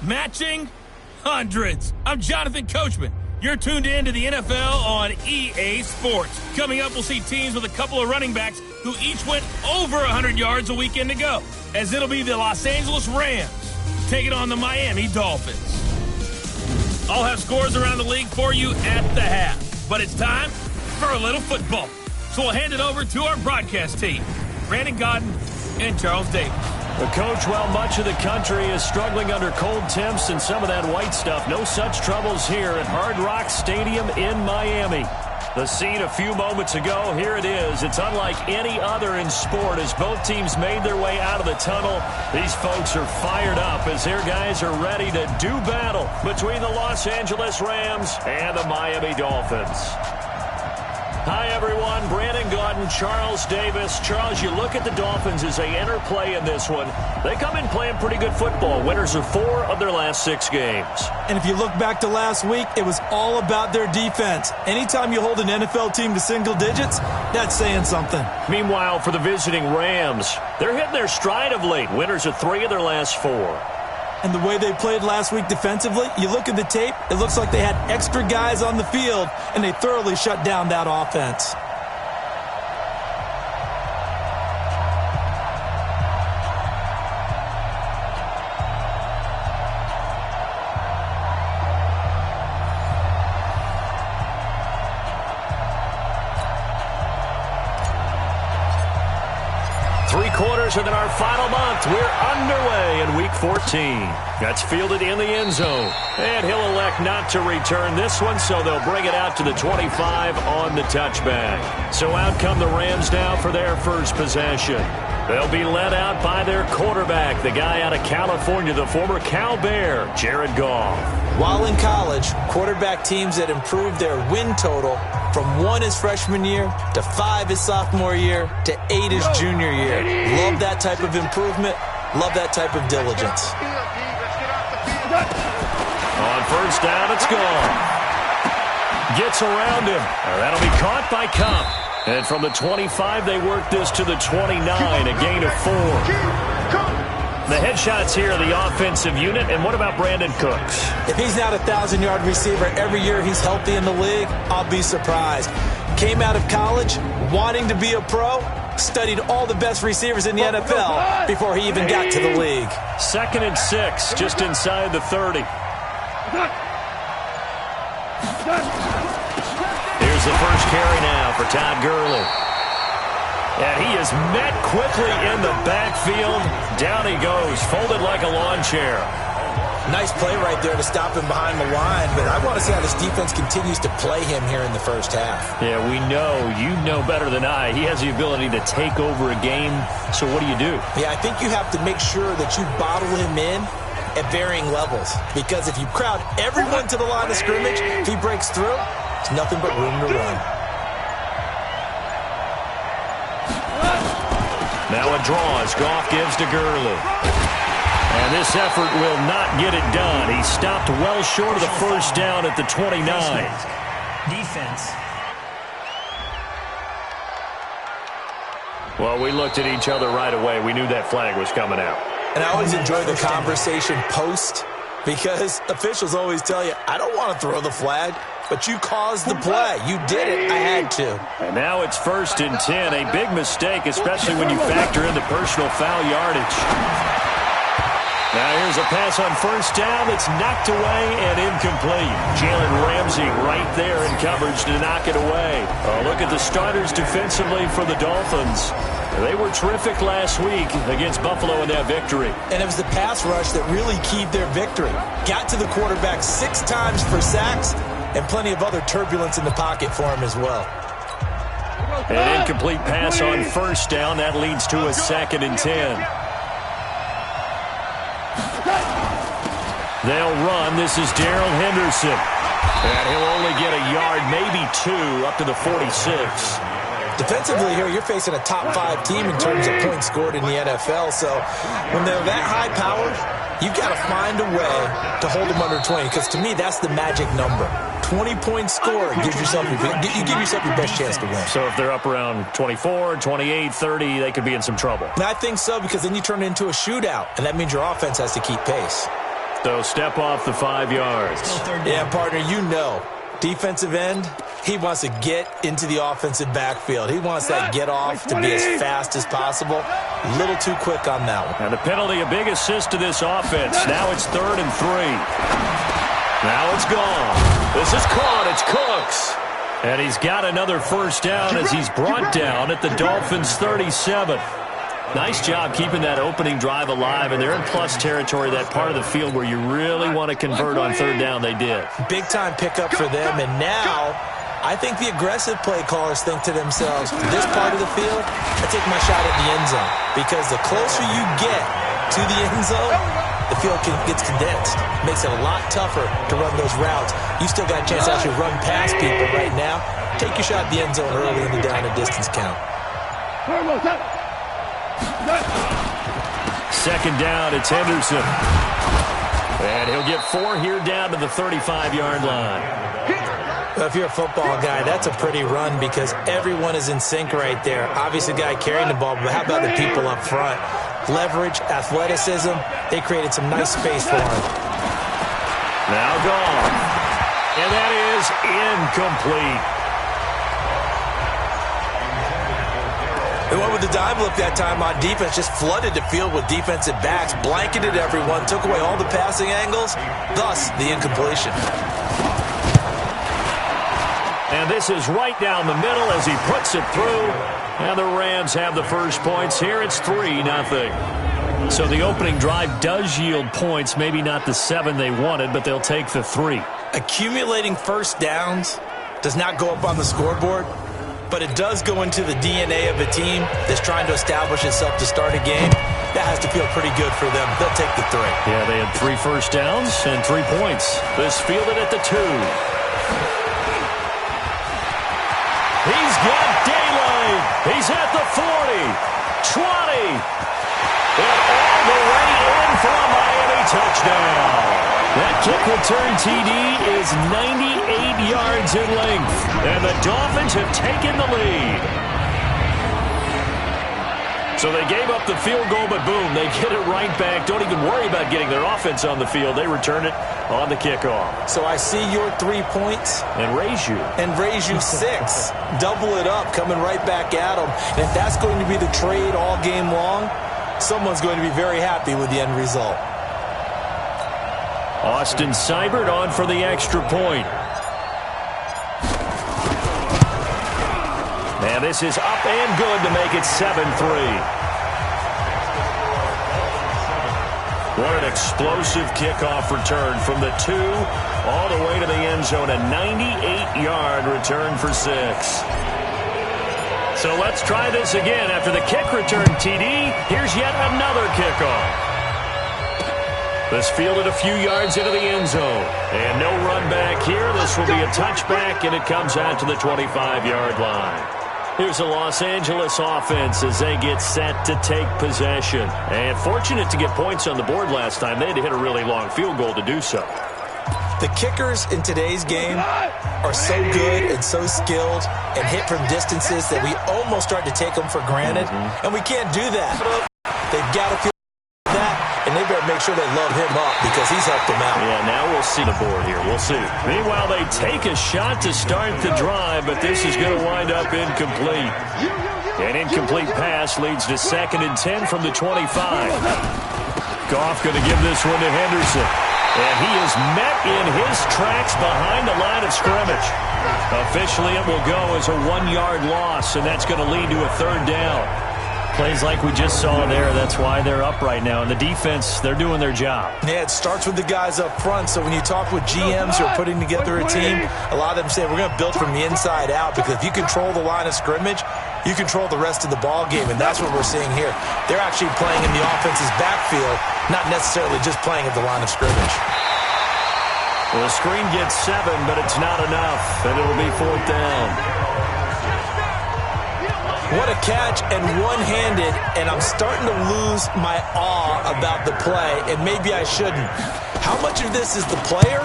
matching hundreds. I'm Jonathan Coachman. You're tuned in to the NFL on EA Sports. Coming up, we'll see teams with a couple of running backs who each went over 100 yards a weekend ago, as it'll be the Los Angeles Rams taking on the Miami Dolphins. I'll have scores around the league for you at the half, but it's time for a little football. So we'll hand it over to our broadcast team, Brandon Godden and Charles Davis. Well, Coach, while much of the country is struggling under cold temps and some of that white stuff, no such troubles here at Hard Rock Stadium in Miami. The scene a few moments ago, here it is. It's unlike any other in sport as both teams made their way out of the tunnel. These folks are fired up as their guys are ready to do battle between the Los Angeles Rams and the Miami Dolphins. Hi, everyone. Brandon Godden, Charles Davis. Charles, you look at the Dolphins as they enter play in this one. They come in playing pretty good football. Winners of 4 of their last 6 games. And if you look back to last week, it was all about their defense. Anytime you hold an NFL team to single digits, that's saying something. Meanwhile, for the visiting Rams, they're hitting their stride of late. Winners of 3 of their last 4. And the way they played last week defensively, you look at the tape, it looks like they had extra guys on the field, and they thoroughly shut down that offense. And in our final month, we're underway in Week 14. That's fielded in the end zone. And he'll elect not to return this one, so they'll bring it out to the 25 on the touchback. So out come the Rams now for their first possession. They'll be led out by their quarterback, the guy out of California, the former Cal Bear, Jared Goff. While in college, quarterback teams that improved their win total from 1 his freshman year to 5 his sophomore year to 8 his junior year. Love that type of improvement. Love that type of diligence. On first down, it's gone. Gets around him. That'll be caught by Cup. And from the 25, they work this to the 29, a gain of 4. The headshots here are the offensive unit. And what about Brandon Cooks? If he's not a 1,000-yard receiver every year he's healthy in the league, I'll be surprised. Came out of college wanting to be a pro, studied all the best receivers in the NFL before he even got to the league. 2nd and 6, just inside the 30. Here's the first carry now for Todd Gurley. And he is met quickly in the backfield. Down he goes, folded like a lawn chair. Nice play right there to stop him behind the line, but I want to see how this defense continues to play him here in the first half. Yeah, we know. You know better than I. He has the ability to take over a game, so what do you do? Yeah, I think you have to make sure that you bottle him in at varying levels, because if you crowd everyone to the line of scrimmage, if he breaks through, there's nothing but room to run. Now a draw as Goff gives to Gurley. And this effort will not get it done. He stopped well short of the first down at the 29. Defense. Well, we looked at each other right away. We knew that flag was coming out. And I always enjoy the conversation post, because officials always tell you, I don't want to throw the flag, but you caused the play. You did it. I had to. And now it's 1st and 10. A big mistake, especially when you factor in the personal foul yardage. Now here's a pass on first down that's knocked away and incomplete. Jalen Ramsey right there in coverage to knock it away. Look at the starters defensively for the Dolphins. They were terrific last week against Buffalo in that victory. And it was the pass rush that really keyed their victory. Got to the quarterback 6 times for sacks and plenty of other turbulence in the pocket for him as well. An incomplete pass on first down. That leads to a 2nd and 10. They'll run. This is Darrell Henderson. And he'll only get a yard, maybe 2, up to the 46. Defensively here, you're facing a top 5 team in terms of points scored in the NFL. So when they're that high powered, you've got to find a way to hold them under 20. Because to me, that's the magic number. 20-point score gives yourself you give yourself your best chance to win. So if they're up around 24, 28, 30, they could be in some trouble. And I think so, because then you turn it into a shootout, and that means your offense has to keep pace. So step off the 5 yards. Yeah, partner, you know, defensive end, he wants to get into the offensive backfield. He wants that get off to be as fast as possible. A little too quick on that one. And the penalty, a big assist to this offense. Now it's 3rd and 3. Now it's gone. This is caught. It's Cooks. And he's got another first down as he's brought down at the Dolphins' 37. Nice job keeping that opening drive alive, and they're in plus territory, that part of the field where you really want to convert on 3rd down. They did. Big-time pickup for them, and now I think the aggressive play callers think to themselves, this part of the field, I take my shot at the end zone, because the closer you get to the end zone, the field gets condensed. Makes it a lot tougher to run those routes. You still got a chance to actually run past people right now. Take your shot at the end zone early in the down and distance count. 2nd down, it's Henderson. And he'll get 4 here down to the 35-yard line. Well, if you're a football guy, that's a pretty run because everyone is in sync right there. Obviously, the guy carrying the ball, but how about the people up front? Leverage, athleticism, they created some nice space for him. Now gone. And that is incomplete. They went with the dive look that time on defense, just flooded the field with defensive backs, blanketed everyone, took away all the passing angles, thus the incompletion. And this is right down the middle as he puts it through. And the Rams have the first points here. It's 3-0. So the opening drive does yield points, maybe not the 7 they wanted, but they'll take the 3. Accumulating first downs does not go up on the scoreboard, but it does go into the DNA of a team that's trying to establish itself to start a game. That has to feel pretty good for them. They'll take the 3. Yeah, they had 3 first downs and 3 points. This fielded at the 2. He's got daylight. He's at the 40, 20, and all the way in for a Miami touchdown. That kick return TD is 98 yards in length, and the Dolphins have taken the lead. So they gave up the field goal, but boom, they get it right back. Don't even worry about getting their offense on the field. They return it on the kickoff. So I see your 3 points. And raise you. And raise you 6. Double it up, coming right back at them. And if that's going to be the trade all game long, someone's going to be very happy with the end result. Austin Seibert on for the extra point. And this is up and good to make it 7-3. What an explosive kickoff return from the 2 all the way to the end zone. A 98-yard return for 6. So let's try this again. After the kick return TD, here's yet another kickoff. This fielded a few yards into the end zone. And no run back here. This will be a touchback, and it comes out to the 25-yard line. Here's the Los Angeles offense as they get set to take possession. And fortunate to get points on the board last time. They had to hit a really long field goal to do so. The kickers in today's game are so good and so skilled and hit from distances that we almost start to take them for granted. And we can't do that. They've got to feel that, and they better make sure they love him up because he's helped them out. Yeah, now we'll see the board here. We'll see. Meanwhile, they take a shot to start the drive, but this is going to wind up incomplete. An incomplete pass leads to 2nd and 10 from the 25. Goff going to give this one to Henderson. And he is met in his tracks behind the line of scrimmage. Officially, it will go as a 1-yard loss, and that's going to lead to a 3rd down. Plays like we just saw there. That's why they're up right now. And the defense, they're doing their job. Yeah, it starts with the guys up front. So when you talk with GMs who are putting together a team, a lot of them say we're going to build from the inside out because if you control the line of scrimmage, you control the rest of the ball game, and that's what we're seeing here. They're actually playing in the offense's backfield, not necessarily just playing at the line of scrimmage. Well, the screen gets 7, but it's not enough, and it'll be 4th down. What a catch, and one-handed, and I'm starting to lose my awe about the play, and maybe I shouldn't. How much of this is the player?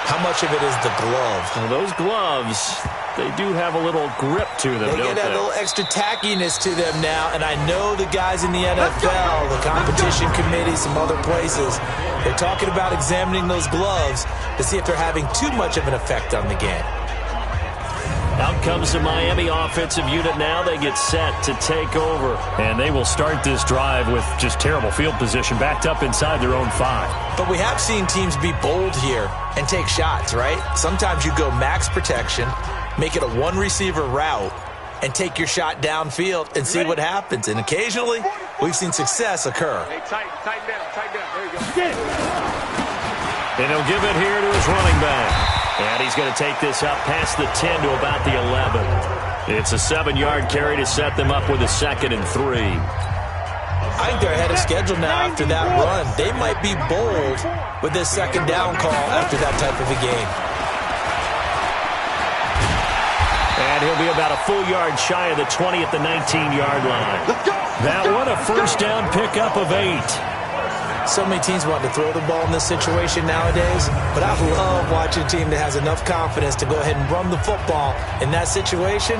How much of it is the glove? Well, those gloves, they do have a little grip to them, They don't get that they? little extra tackiness to them now, and I know the guys in the NFL, the competition committee, some other places, they're talking about examining those gloves to see if they're having too much of an effect on the game. Out comes the Miami offensive unit now. They get set to take over. And they will start this drive with just terrible field position, backed up inside their own 5. But we have seen teams be bold here and take shots, right? Sometimes you go max protection, make it a one-receiver route, and take your shot downfield and see what happens. And occasionally, we've seen success occur. Hey, tighten down. There you go. And he'll give it here to his running back. And he's going to take this up past the 10 to about the 11. It's a 7-yard carry to set them up with a 2nd and 3. I think they're ahead of schedule now after that run. They might be bold with this 2nd down call after that type of a game. And he'll be about a full yard shy of the 20 at the 19-yard line. That one a first down pickup of 8. So many teams want to throw the ball in this situation nowadays, but I love watching a team that has enough confidence to go ahead and run the football in that situation.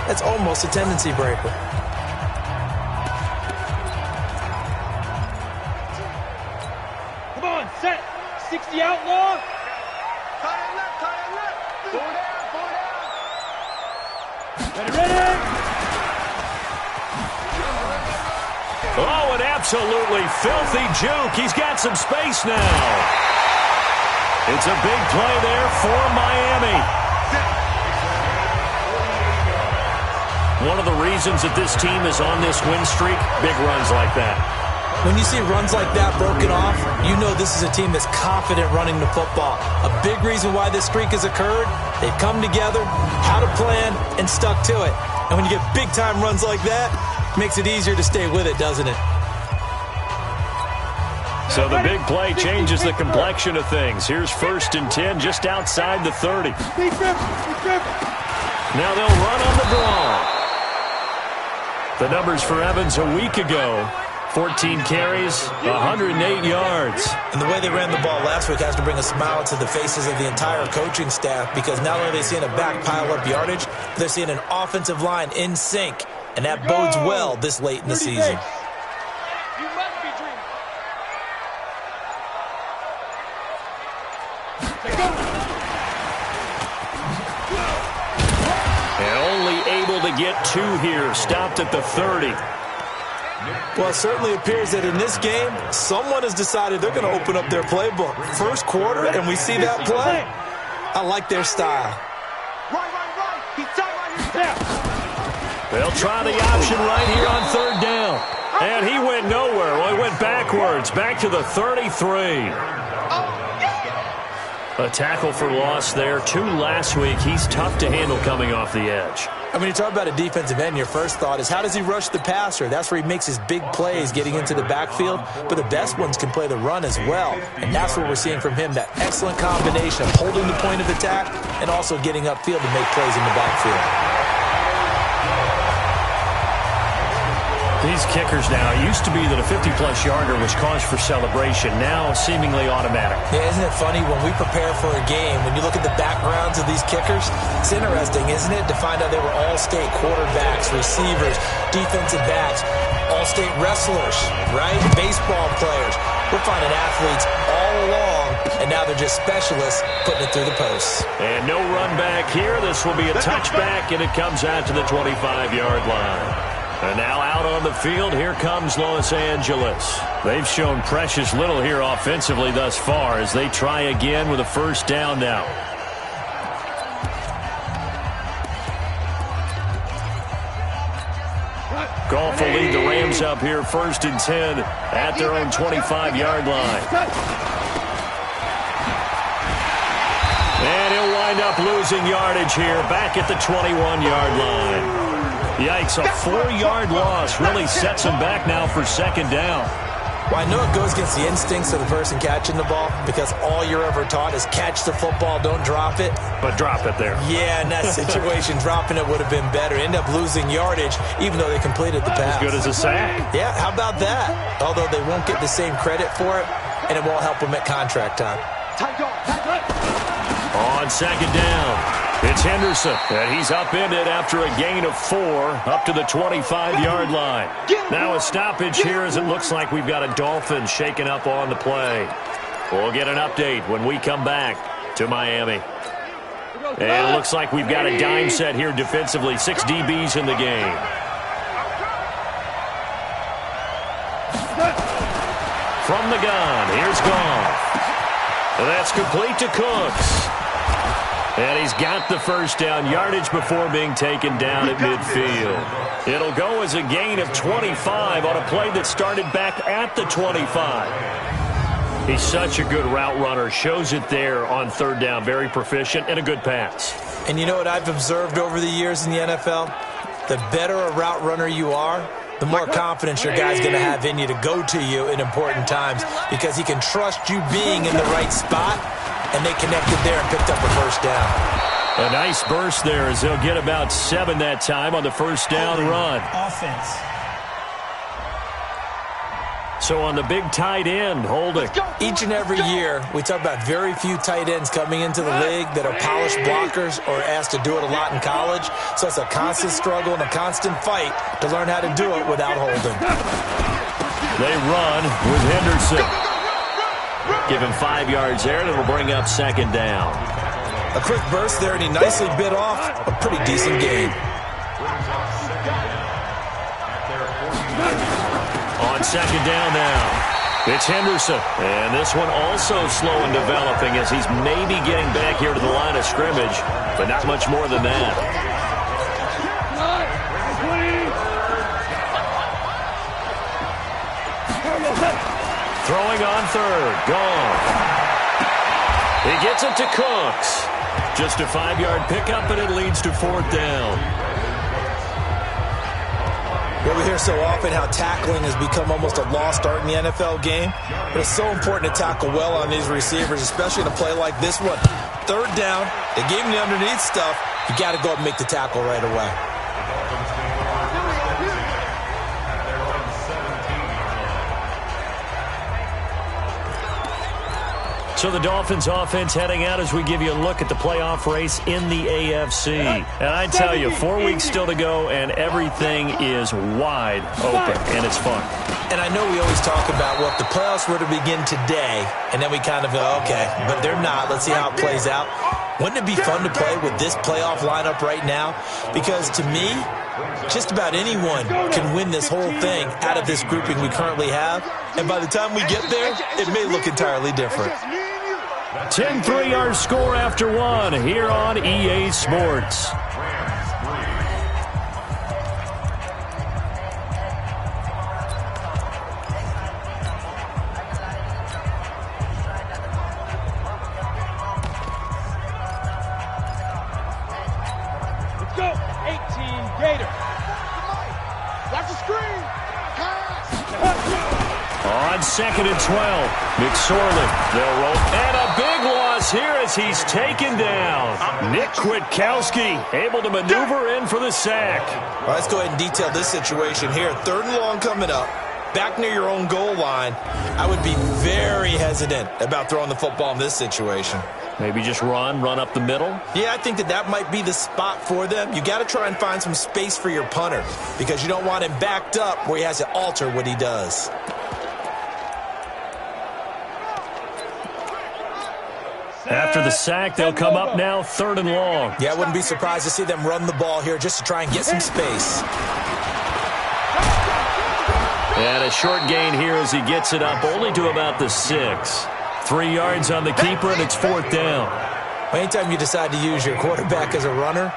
That's almost a tendency breaker. Come on, set. 60 outlaw. Tie it left. Pull down. Ready. Oh, an absolutely filthy juke. He's got some space now. It's a big play there for Miami. One of the reasons that this team is on this win streak, big runs like that. When you see runs like that broken off, you know this is a team that's confident running the football. A big reason why this streak has occurred, they've come together, had a plan, and stuck to it. And when you get big-time runs like that, makes it easier to stay with it, doesn't it? So the big play changes the complexion of things. Here's 1st and 10 just outside the 30. Now they'll run on the draw. The numbers for Evans a week ago, 14 carries, 108 yards. And the way they ran the ball last week has to bring a smile to the faces of the entire coaching staff, because not only are they seeing a back pile up yardage, they're seeing an offensive line in sync. And that bodes well this late in the season. You must be dreaming. And only able to get 2 here, stopped at the 30. Well, it certainly appears that in this game, someone has decided they're going to open up their playbook. First quarter, and we see that play. I like their style. Right. He's tight right here. They'll try the option right here on 3rd down. And he went nowhere. Well, he went backwards, back to the 33. A tackle for loss there. 2 last week. He's tough to handle coming off the edge. I mean, you talk about a defensive end, your first thought is, how does he rush the passer? That's where he makes his big plays, getting into the backfield. But the best ones can play the run as well. And that's what we're seeing from him, that excellent combination of holding the point of attack and also getting upfield to make plays in the backfield. These kickers now, it used to be that a 50-plus yarder was cause for celebration. Now, seemingly automatic. Yeah, isn't it funny when we prepare for a game, when you look at the backgrounds of these kickers, it's interesting, isn't it, to find out they were all-state quarterbacks, receivers, defensive backs, all-state wrestlers, right? Baseball players. We're finding athletes all along, and now they're just specialists putting it through the posts. And no run back here. This will be a touchback, and it comes out to the 25-yard line. And now out on the field, here comes Los Angeles. They've shown precious little here offensively thus far as they try again with a 1st down now. Goff will lead the Rams up here 1st and 10 at their own 25-yard line. And he'll wind up losing yardage here back at the 21-yard line. Yikes, a 4-yard loss really sets him back now for 2nd down. Well, I know it goes against the instincts of the person catching the ball, because all you're ever taught is catch the football, don't drop it. But drop it there. Yeah, in that situation, dropping it would have been better. End up losing yardage, even though they completed the pass. As good as a sack. Yeah, how about that? Although they won't get the same credit for it, and it won't help them at contract time. On second down, it's Henderson, and he's upended after a gain of 4 up to the 25-yard line. Now a stoppage here as it looks like we've got a Dolphins shaking up on the play. We'll get an update when we come back to Miami. And it looks like we've got a dime set here defensively. 6 DBs in the game. From the gun, here's Goff. And that's complete to Cooks. And he's got the first down yardage before being taken down at midfield. It'll go as a gain of 25 on a play that started back at the 25. He's such a good route runner. Shows it there on third down. Very proficient and a good pass. And you know what I've observed over the years in the NFL? The better a route runner you are, the more confidence your guy's going to have in you to go to you in important times because he can trust you being in the right spot. And they connected there and picked up a first down. A nice burst there as they'll get about 7 that time on the first down run. Offense. So on the big tight end, holding. Each and every year, we talk about very few tight ends coming into the league that are polished blockers or asked to do it a lot in college. So it's a constant struggle and a constant fight to learn how to do it without holding. They run with Henderson. Give him 5 yards there, and it'll bring up second down. A quick burst there, and he nicely bit off a pretty decent gain. On second down now, it's Henderson. And this one also slow in developing as he's maybe getting back here to the line of scrimmage, but not much more than that. Throwing on third. Gone. He gets it to Cooks. Just a 5-yard pickup, and it leads to fourth down. Well, we hear so often how tackling has become almost a lost art in the NFL game. But it's so important to tackle well on these receivers, especially in a play like this one. Third down, they gave him the underneath stuff. You got to go up and make the tackle right away. So the Dolphins offense heading out as we give you a look at the playoff race in the AFC. And I tell you, 4 weeks still to go, and everything is wide open, and it's fun. And I know we always talk about, well, if the playoffs were to begin today, and then we kind of go, okay, but they're not. Let's see how it plays out. Wouldn't it be fun to play with this playoff lineup right now? Because to me, just about anyone can win this whole thing out of this grouping we currently have. And by the time we get there, it may look entirely different. 10-3 our score after one here on EA Sports. Let's go. 18 Gator. Watch the screen. On second and 12, McSorley, they'll roll. And a big loss here as he's taken down. Nick Kwiatkowski able to maneuver in for the sack. All right, let's go ahead and detail this situation here. Third and long coming up. Back near your own goal line. I would be very hesitant about throwing the football in this situation. Maybe just run up the middle? Yeah, I think that might be the spot for them. You got to try and find some space for your punter because you don't want him backed up where he has to alter what he does. After the sack, they'll come up now third and long. Yeah, I wouldn't be surprised to see them run the ball here just to try and get some space. And a short gain here as he gets it up only to about the 6. 3 yards on the keeper, and it's fourth down. Anytime you decide to use your quarterback as a runner,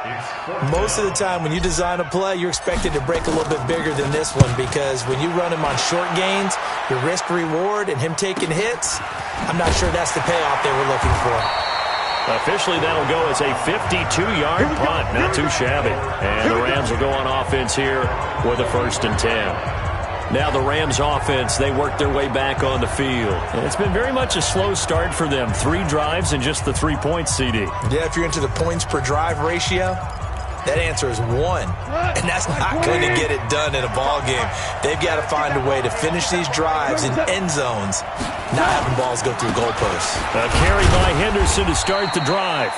most of the time when you design a play, you're expected to break a little bit bigger than this one because when you run him on short gains, your risk-reward and him taking hits, I'm not sure that's the payoff they were looking for. Officially, that'll go as a 52-yard punt. Not too shabby. And the Rams will go on offense here with a 1st and 10. Now the Rams offense, they work their way back on the field. And it's been very much a slow start for them. 3 drives and just the 3 points, CD. Yeah, if you're into the points per drive ratio, That answer is 1. And that's not going to get it done in a ball game. They've got to find a way to finish these drives in end zones, not having balls go through goalposts. A carry by Henderson to start the drive.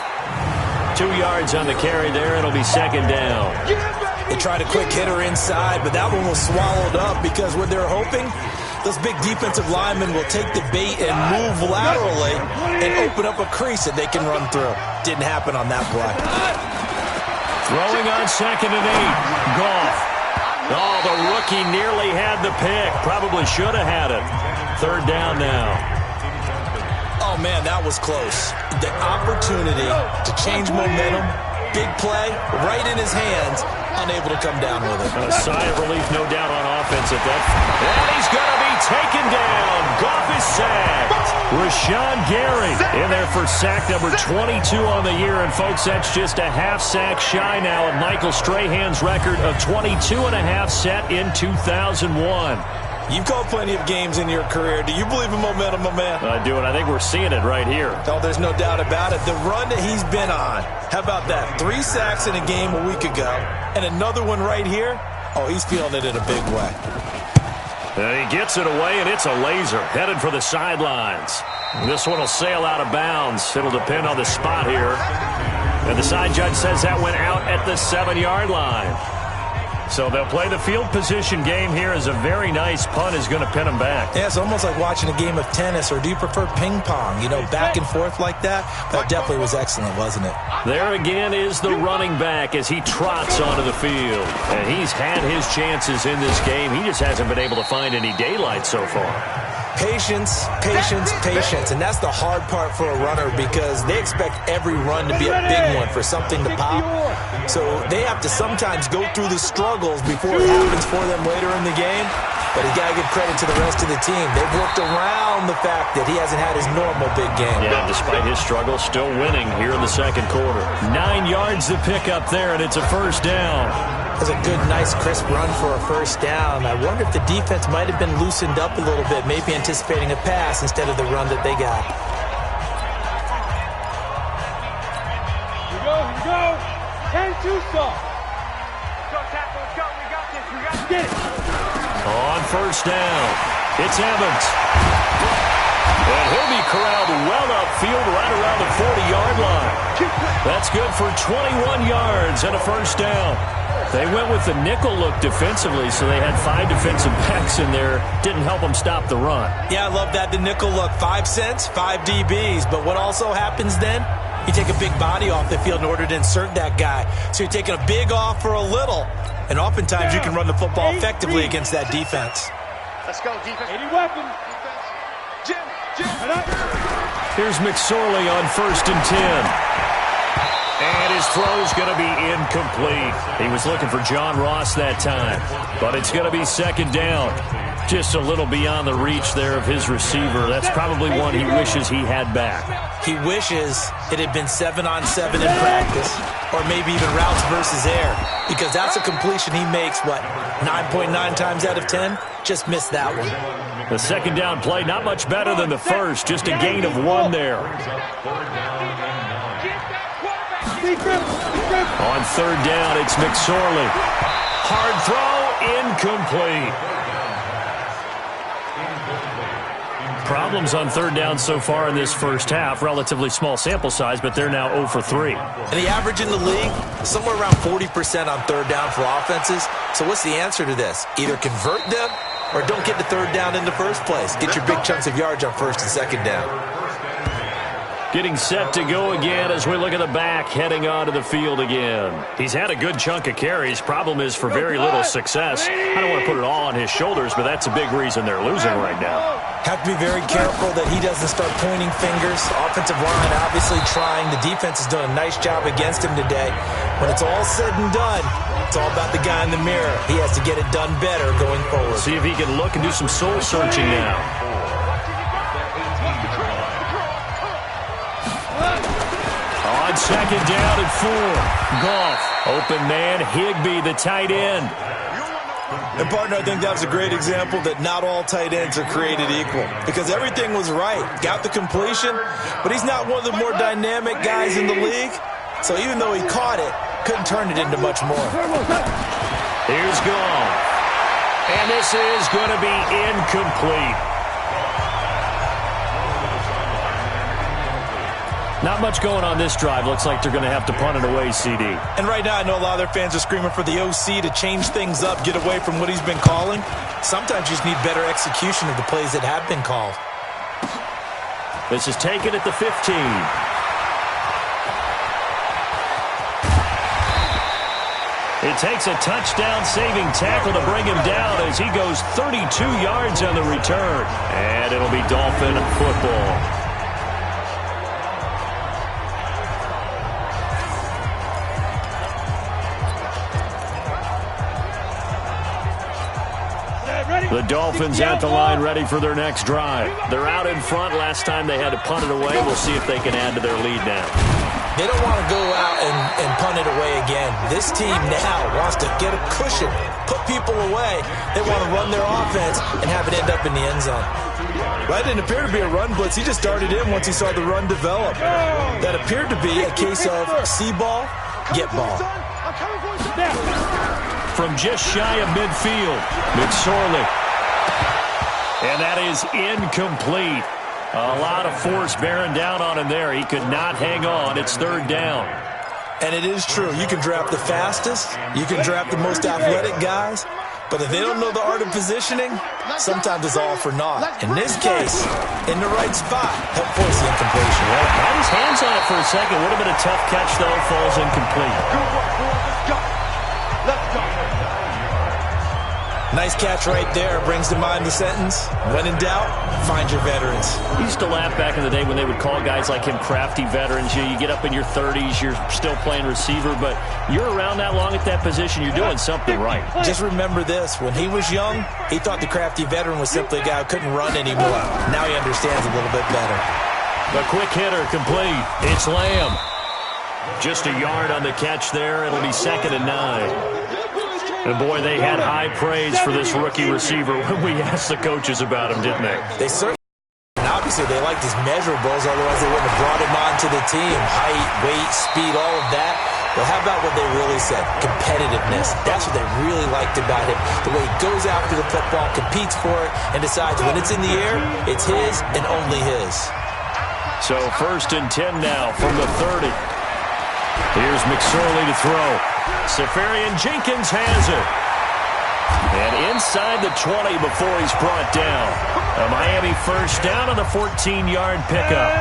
2 yards on the carry there. It'll be second down. They tried a quick hitter inside, but that one was swallowed up because what they're hoping, those big defensive linemen will take the bait and move laterally and open up a crease that they can run through. Didn't happen on that play. Throwing on 2nd and 8. Goff. Oh, the rookie nearly had the pick. Probably should have had it. 3rd down now. Oh, man, that was close. The opportunity to change momentum, big play, right in his hands, unable to come down with it. A sigh of relief, no doubt, on offense at that. And he's going to be taken down. Goff is sacked. Rashawn Gary in there for sack number 22 on the year. And, folks, that's just a half sack shy now of Michael Strahan's record of 22.5 set in 2001. You've called plenty of games in your career. Do you believe in momentum, my man? I do, and I think we're seeing it right here. Oh, there's no doubt about it. The run that he's been on, how about that? 3 sacks in a game a week ago, and another one right here. Oh, he's feeling it in a big way. And he gets it away, and it's a laser headed for the sidelines. This one will sail out of bounds. It'll depend on the spot here. And the side judge says that went out at the 7-yard line. So they'll play the field position game here as a very nice punt is going to pin them back. Yeah, it's almost like watching a game of tennis, or do you prefer ping pong? You know, back and forth like that? That definitely was excellent, wasn't it? There again is the running back as he trots onto the field. And he's had his chances in this game. He just hasn't been able to find any daylight so far. Patience, patience, patience. And that's the hard part for a runner because they expect every run to be a big one for something to pop. So they have to sometimes go through the struggles before it happens for them later in the game. But you got to give credit to the rest of the team. They've worked around the fact that he hasn't had his normal big game. Yeah, despite his struggles, still winning here in the second quarter. 9 yards to pick up there, and it's a first down. That's a good, nice, crisp run for a first down. I wonder if the defense might have been loosened up a little bit, maybe anticipating a pass instead of the run that they got. Here we go. 10-2 soft. Go, tackle, let's go. We got this. We got to get it. On first down, it's Evans. And he'll be corralled well upfield right around the 40-yard line. That's good for 21 yards and a first down. They went with the nickel look defensively, so they had 5 defensive backs in there. Didn't help them stop the run. Yeah, I love that, the nickel look. 5 cents, 5 DBs. But what also happens then? You take a big body off the field in order to insert that guy. So you're taking a big off for a little. And oftentimes you can run the football effectively against that defense. Let's go, defense. 80 weapons. Jim. Here's McSorley on 1st and 10. And his throw's going to be incomplete. He was looking for John Ross that time. But it's going to be second down. Just a little beyond the reach there of his receiver. That's probably one he wishes he had back. He wishes it had been 7-on-7 in practice. Or maybe even routes versus air. Because that's a completion he makes, 9.9 times out of 10? Just missed that one. The second down play, not much better than the first. Just a gain of 1 there. On third down, it's McSorley. Hard throw, incomplete. Problems on third down so far in this first half. Relatively small sample size, but they're now 0 for 3. And the average in the league, somewhere around 40% on third down for offenses. So what's the answer to this? Either convert them or don't get the third down in the first place. Get your big chunks of yards on first and second down. Getting set to go again as we look at the back, heading onto the field again. He's had a good chunk of carries. Problem is for very little success. I don't want to put it all on his shoulders, but that's a big reason they're losing right now. Have to be very careful that he doesn't start pointing fingers. Offensive line obviously trying. The defense has done a nice job against him today. When it's all said and done, it's all about the guy in the mirror. He has to get it done better going forward. See if he can look and do some soul searching now. On second down and 4. Goff, open man, Higbee, the tight end. And, partner, I think that was a great example that not all tight ends are created equal. Because everything was right. Got the completion, but he's not one of the more dynamic guys in the league. So even though he caught it, couldn't turn it into much more. Here's Goff. And this is going to be incomplete. Not much going on this drive. Looks like they're going to have to punt it away, CD. And right now, I know a lot of their fans are screaming for the OC to change things up, get away from what he's been calling. Sometimes you just need better execution of the plays that have been called. This is taken at the 15. It takes a touchdown-saving tackle to bring him down as he goes 32 yards on the return. And it'll be Dolphin football. The Dolphins at the line ready for their next drive. They're out in front. Last time they had to punt it away. We'll see if they can add to their lead now. They don't want to go out and punt it away again. This team now wants to get a cushion, put people away. They want to run their offense and have it end up in the end zone. That didn't appear to be a run blitz. He just darted in once he saw the run develop. That appeared to be a case of see ball, get ball. From just shy of midfield, McSorley. And that is incomplete. A lot of force bearing down on him there. He could not hang on. It's third down. And it is true. You can draft the fastest. You can draft the most athletic guys. But if they don't know the art of positioning, sometimes it's all for naught. In this case, in the right spot, help force the incompletion. Well, had his hands on it for a second. Would have been a tough catch, though. Falls incomplete. Let's go. Nice catch right there. Brings to mind the sentence, when in doubt, find your veterans. I used to laugh back in the day when they would call guys like him crafty veterans. You get up in your 30s, you're still playing receiver, but you're around that long at that position, you're doing something right. Just remember this. When he was young, he thought the crafty veteran was simply a guy who couldn't run anymore. Now he understands a little bit better. The quick hitter complete. It's Lamb. Just a yard on the catch there. It'll be 2nd and 9. And, boy, they had high praise for this rookie receiver when we asked the coaches about him, didn't they? They certainly, and obviously they liked his measurables, otherwise they wouldn't have brought him onto the team. Height, weight, speed, all of that. Well, how about what they really said? Competitiveness. That's what they really liked about him. The way he goes after the football, competes for it, and decides when it's in the air, it's his and only his. So 1st and 10 now from the 30. Here's McSorley to throw. Safarian Jenkins has it. And inside the 20 before he's brought down. A Miami first down on the 14-yard pickup.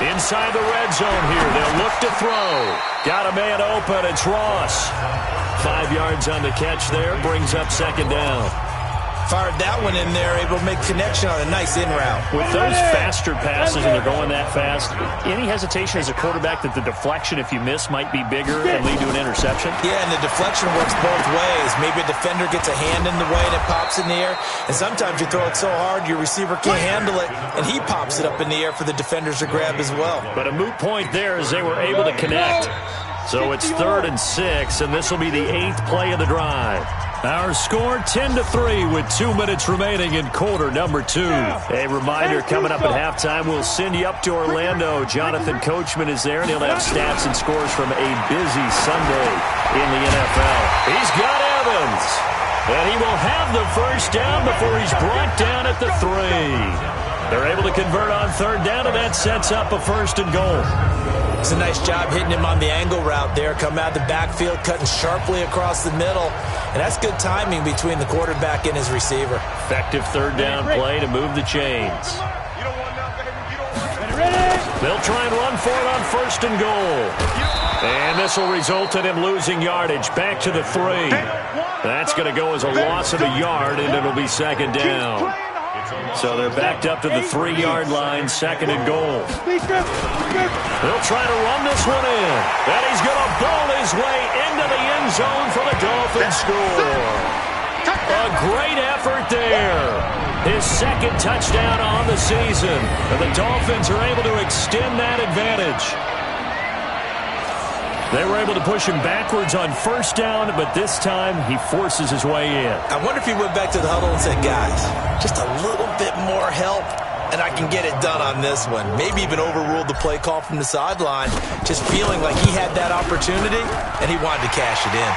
Inside the red zone here. They'll look to throw. Got a man open. It's Ross. 5 yards on the catch there. Brings up 2nd down. Fired that one in there, able to make connection on a nice in route. With those faster passes and they're going that fast, any hesitation as a quarterback that the deflection, if you miss, might be bigger and lead to an interception? Yeah, and the deflection works both ways. Maybe a defender gets a hand in the way and it pops in the air, and sometimes you throw it so hard your receiver can't handle it, and he pops it up in the air for the defenders to grab as well. But a moot point there as they were able to connect. So it's 3rd and 6, and this will be the 8th play of the drive. Our score 10-3 with 2 minutes remaining in quarter number 2. A reminder, coming up at halftime, we'll send you up to Orlando. Jonathan Coachman is there, and he'll have stats and scores from a busy Sunday in the NFL. He's got Evans, and he will have the first down before he's brought down at the 3. They're able to convert on 3rd down, and that sets up a 1st and goal. It's a nice job hitting him on the angle route there. Come out of the backfield, cutting sharply across the middle. And that's good timing between the quarterback and his receiver. Effective 3rd down play to move the chains. They'll try and run for it on 1st and goal. And this will result in him losing yardage back to the 3. That's going to go as a loss of a yard, and it'll be 2nd down. So they're backed up to the 3-yard line, 2nd and goal. They'll try to run this one in. And he's going to bowl his way into the end zone for the Dolphins score. A great effort there. His 2nd touchdown on the season. And the Dolphins are able to extend that advantage. They were able to push him backwards on 1st down, but this time he forces his way in. I wonder if he went back to the huddle and said, guys, just a little bit more help. and I can get it done on this one. Maybe even overruled the play call from the sideline, just feeling like he had that opportunity, and he wanted to cash it in.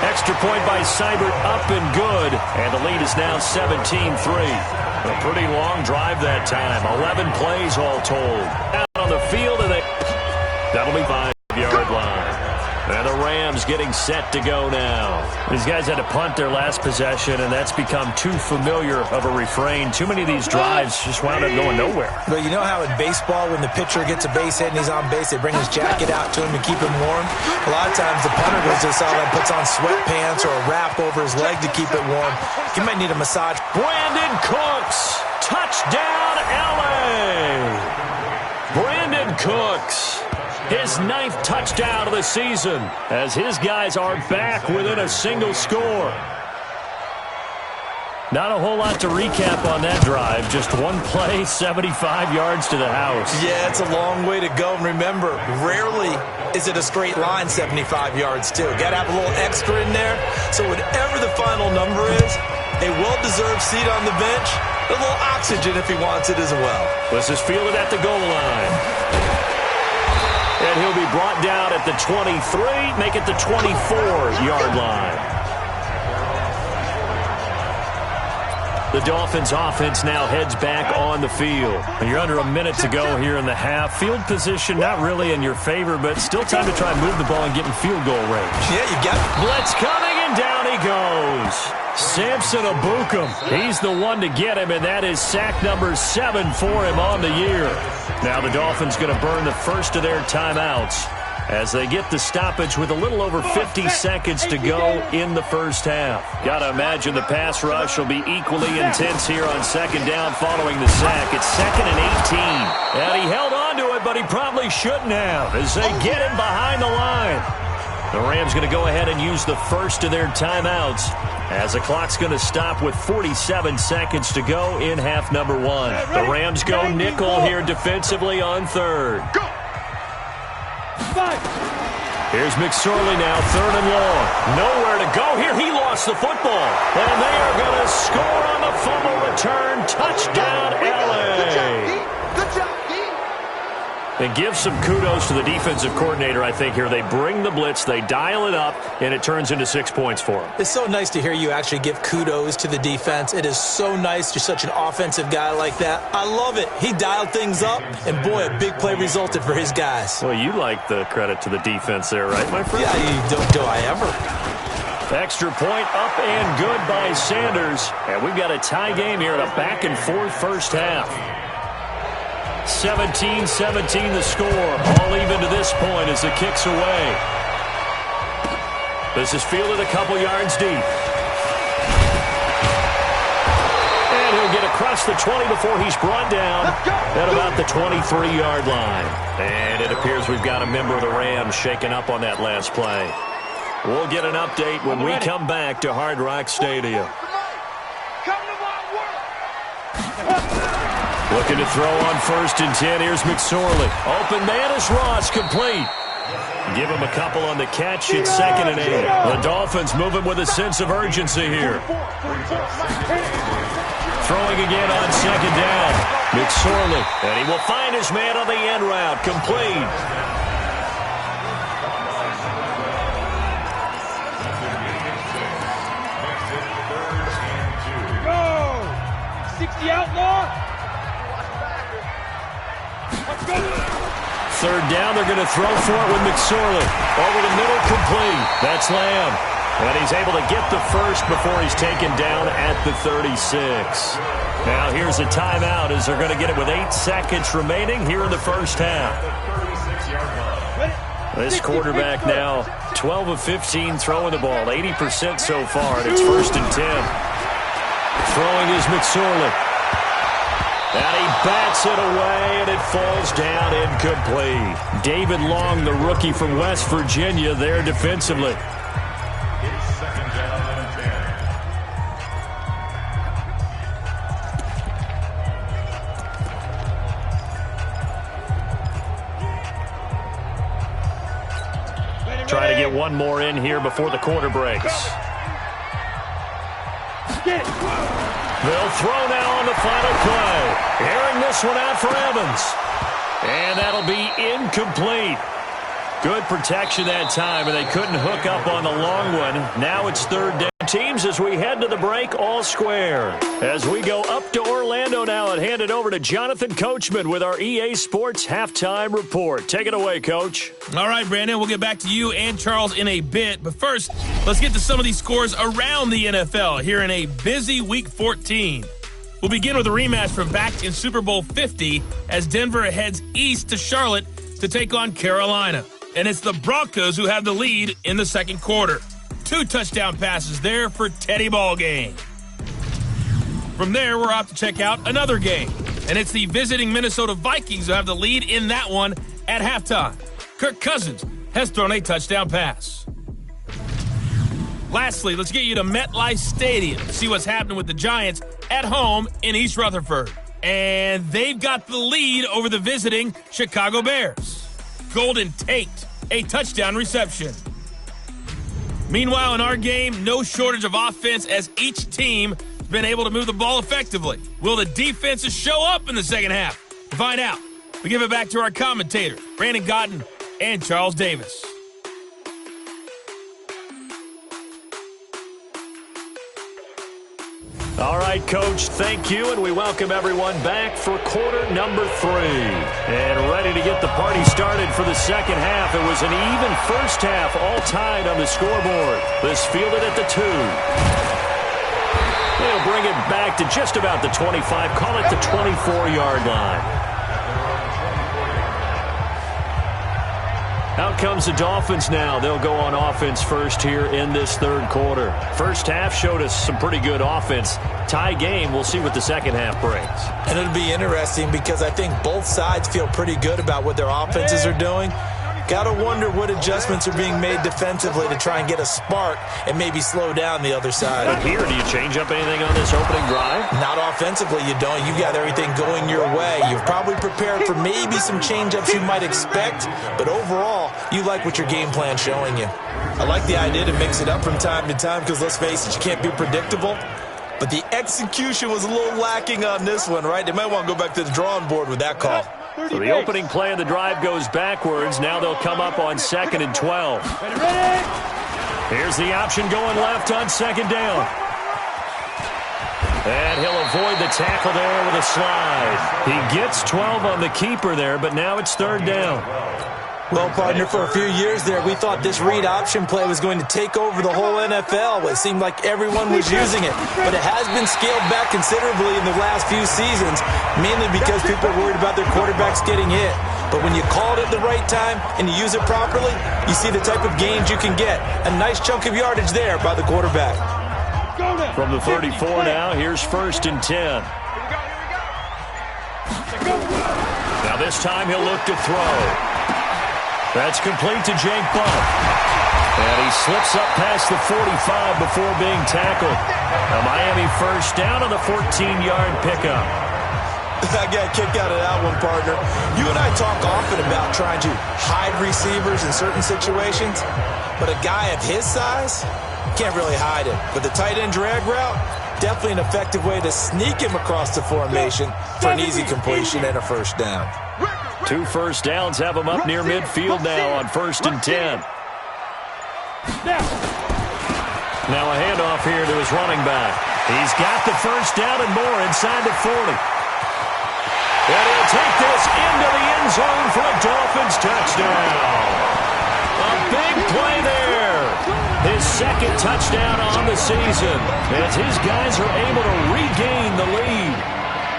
Extra point by Seibert, up and good, and the lead is now 17-3. A pretty long drive that time, 11 plays all told. Out on the field, and that'll be 5-yard line. And the Rams getting set to go now. These guys had to punt their last possession, and that's become too familiar of a refrain. Too many of these drives just wound up going nowhere. But you know how in baseball, when the pitcher gets a base hit and he's on base, they bring his jacket out to him to keep him warm? A lot of times the punter goes to the sideline, puts on sweatpants or a wrap over his leg to keep it warm. He might need a massage. Brandon Cooks, touchdown LA! Brandon Cooks, his 9th touchdown of the season, as his guys are back within a single score. Not a whole lot to recap on that drive. Just one play, 75 yards to the house. Yeah, it's a long way to go. And remember, rarely is it a straight line 75 yards, too. Got to have a little extra in there. So whatever the final number is, a well-deserved seat on the bench, a little oxygen if he wants it as well. This is fielded at the goal line. And he'll be brought down at the 23, make it the 24-yard line. The Dolphins offense now heads back on the field. You're under a minute to go here in the half. Field position not really in your favor, but still time to try and move the ball and get in field goal range. Yeah, you got it. Blitz coming, and down he goes. Samson Abukum, he's the one to get him, and that is sack number 7 for him on the year. Now the Dolphins going to burn the first of their timeouts as they get the stoppage with a little over 50 seconds to go in the first half. Got to imagine the pass rush will be equally intense here on second down following the sack. It's 2nd and 18. And he held on to it, but he probably shouldn't have as they get him behind the line. The Rams going to go ahead and use the first of their timeouts as the clock's going to stop with 47 seconds to go in half number 1. The Rams go nickel here defensively on third. Here's McSorley now, 3rd and long. Nowhere to go here. He lost the football. And they are going to score on the fumble return. Touchdown, LA. And give some kudos to the defensive coordinator, I think, here. They bring the blitz, they dial it up, and it turns into 6 points for them. It's so nice to hear you actually give kudos to the defense. It is so nice. You're such an offensive guy like that. I love it. He dialed things up, and boy, a big play resulted for his guys. Well, you like the credit to the defense there, right, my friend? Yeah, do I ever? Extra point up and good by Sanders. And we've got a tie game here in a back-and-forth first half. 17-17 the score. All even to this point as the kick's away. This is fielded a couple yards deep. And he'll get across the 20 before he's brought down at about the 23-yard line. And it appears we've got a member of the Rams shaken up on that last play. We'll get an update when we come back to Hard Rock Stadium. Looking to throw on 1st and 10. Here's McSorley. Open man is Ross, complete. Give him a couple on the catch. It's 2nd and 8. The Dolphins moving with a sense of urgency here. Throwing again on 2nd down. McSorley. And he will find his man on the end route. Complete. Go! 60 outlaw! 3rd down, they're going to throw for it with McSorley. Over the middle, complete. That's Lamb. And he's able to get the first before he's taken down at the 36. Now here's a timeout as they're going to get it with 8 seconds remaining here in the first half. This quarterback now 12 of 15 throwing the ball, 80% so far, and it's 1st and 10. Throwing is McSorley. And he bats it away, and it falls down incomplete. David Long, the rookie from West Virginia, there defensively. Trying to get one more in here before the quarter breaks. They'll throw now on the final play. Airing this one out for Evans. And that'll be incomplete. Good protection that time, and they couldn't hook up on the long one. Now it's third down. Teams as we head to the break, all square. As we go up to Orlando now and hand it over to Jonathan Coachman with our EA Sports Halftime Report. Take it away, Coach. All right, Brandon, we'll get back to you and Charles in a bit. But first, let's get to some of these scores around the NFL here in a busy Week 14. We'll begin with a rematch from back in Super Bowl 50 as Denver heads east to Charlotte to take on Carolina. And it's the Broncos who have the lead in the second quarter. 2 touchdown passes there for Teddy Ballgame. From there, we're off to check out another game. And it's the visiting Minnesota Vikings who have the lead in that one at halftime. Kirk Cousins has thrown a touchdown pass. Lastly, let's get you to MetLife Stadium to see what's happening with the Giants at home in East Rutherford. And they've got the lead over the visiting Chicago Bears. Golden Tate, a touchdown reception. Meanwhile, in our game, no shortage of offense as each team has been able to move the ball effectively. Will the defenses show up in the second half? To find out, we give it back to our commentators, Brandon Gotten and Charles Davis. All right, Coach, thank you, and we welcome everyone back for quarter number 3. And ready to get the party started for the second half. It was an even first half, all tied on the scoreboard. This fielded at the 2. They'll bring it back to just about the 25, call it the 24-yard line. Out comes the Dolphins now. They'll go on offense first here in this third quarter. First half showed us some pretty good offense. Tie game, we'll see what the second half brings. And it'll be interesting because I think both sides feel pretty good about what their offenses are doing. Got to wonder what adjustments are being made defensively to try and get a spark and maybe slow down the other side. But here, do you change up anything on this opening drive? Not offensively, you don't. You've got everything going your way. You've probably prepared for maybe some change-ups you might expect, but overall, you like what your game plan's showing you. I like the idea to mix it up from time to time because, let's face it, you can't be predictable. But the execution was a little lacking on this one, right? They might want to go back to the drawing board with that call. So the opening play of the drive goes backwards. Now they'll come up on 2nd and 12. Here's the option going left on 2nd down. And he'll avoid the tackle there with a slide. He gets 12 on the keeper there, but now it's 3rd down. Well, partner, for a few years there, we thought this read option play was going to take over the whole NFL. It seemed like everyone was using it, but it has been scaled back considerably in the last few seasons, mainly because people are worried about their quarterbacks getting hit. But when you call it at the right time and you use it properly, you see the type of gains you can get. A nice chunk of yardage there by the quarterback. From the 34 now, here's 1st and 10. Now this time he'll look to throw. That's complete to Jake Buck. And he slips up past the 45 before being tackled. A Miami first down on the 14-yard pickup. I got kicked out of that one, partner. You and I talk often about trying to hide receivers in certain situations, but a guy of his size can't really hide him. But the tight end drag route, definitely an effective way to sneak him across the formation for an easy completion and a first down. 2 first downs have him up near midfield now on 1st and 10. Now a handoff here to his running back. He's got the first down and more inside the 40. And he'll take this into the end zone for a Dolphins touchdown. A big play there. His 2nd touchdown on the season as his guys are able to regain the lead.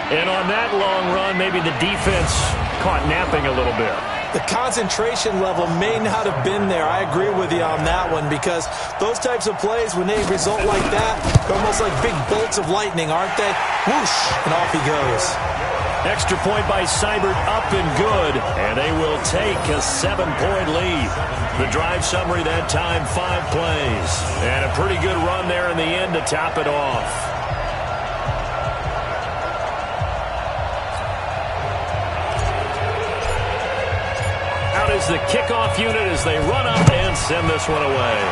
And on that long run, maybe the defense caught napping a little bit. The concentration level may not have been there. I agree with you on that one because those types of plays, when they result like that, they're almost like big bolts of lightning, aren't they? Whoosh, and off he goes. Extra point by Seibert, up and good, and they will take a 7-point lead. The drive summary that time, 5 plays, and a pretty good run there in the end to top it off. Out is the kickoff unit as they run up and send this one away.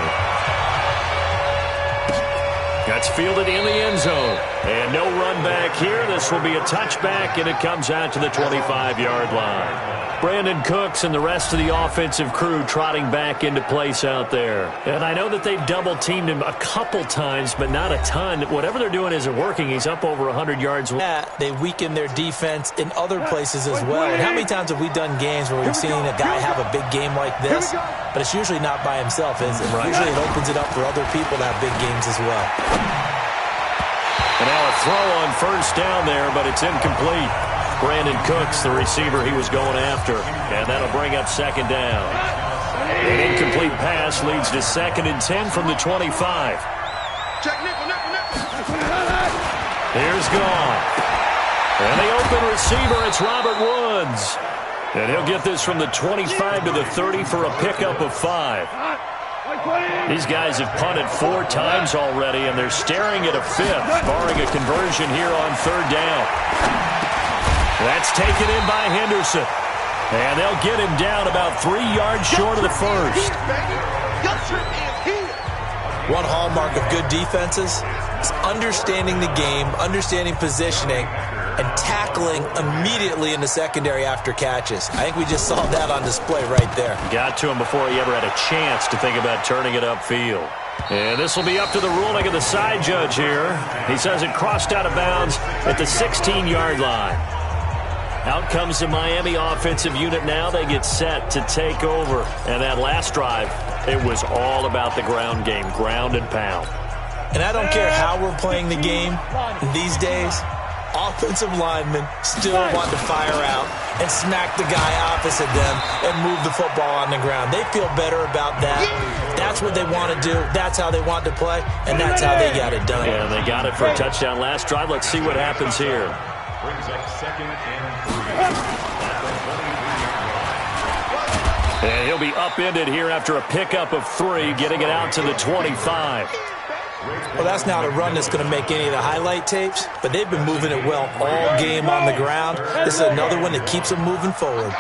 That's fielded in the end zone. And no run back here. This will be a touchback, and it comes out to the 25-yard line. Brandon Cooks and the rest of the offensive crew trotting back into place out there. And I know that they've double-teamed him a couple times, but not a ton. Whatever they're doing isn't working. He's up over 100 yards. Yeah, they weaken their defense in other places as well. And how many times have we done games where we've seen a guy have a big game like this, but it's usually not by himself, is it? Right. Usually it opens it up for other people to have big games as well. And now a throw on first down there, but it's incomplete. Brandon Cooks, the receiver he was going after. And that'll bring up second down. An incomplete pass leads to 2nd and 10 from the 25. Here's Gone. And the open receiver, it's Robert Woods. And he'll get this from the 25 to the 30 for a pickup of 5. These guys have punted 4 times already, and they're staring at a 5th, barring a conversion here on 3rd down. That's taken in by Henderson. And they'll get him down about 3 yards short of the first. One hallmark of good defenses is understanding the game, understanding positioning, and tackling immediately in the secondary after catches. I think we just saw that on display right there. Got to him before he ever had a chance to think about turning it upfield. And this will be up to the ruling of the side judge here. He says it crossed out of bounds at the 16-yard line. Out comes the Miami offensive unit now. They get set to take over. And that last drive, it was all about the ground game, ground and pound. And I don't care how we're playing the game these days, offensive linemen still want to fire out and smack the guy opposite them and move the football on the ground. They feel better about that. That's what they want to do. That's how they want to play, and that's how they got it done. Yeah, they got it for a touchdown last drive. Let's see what happens here. Brings up 2nd and 3. And he'll be upended here after a pickup of 3, getting it out to the 25. Well, that's not a run that's going to make any of the highlight tapes, but they've been moving it well all game on the ground. This is another one that keeps them moving forward.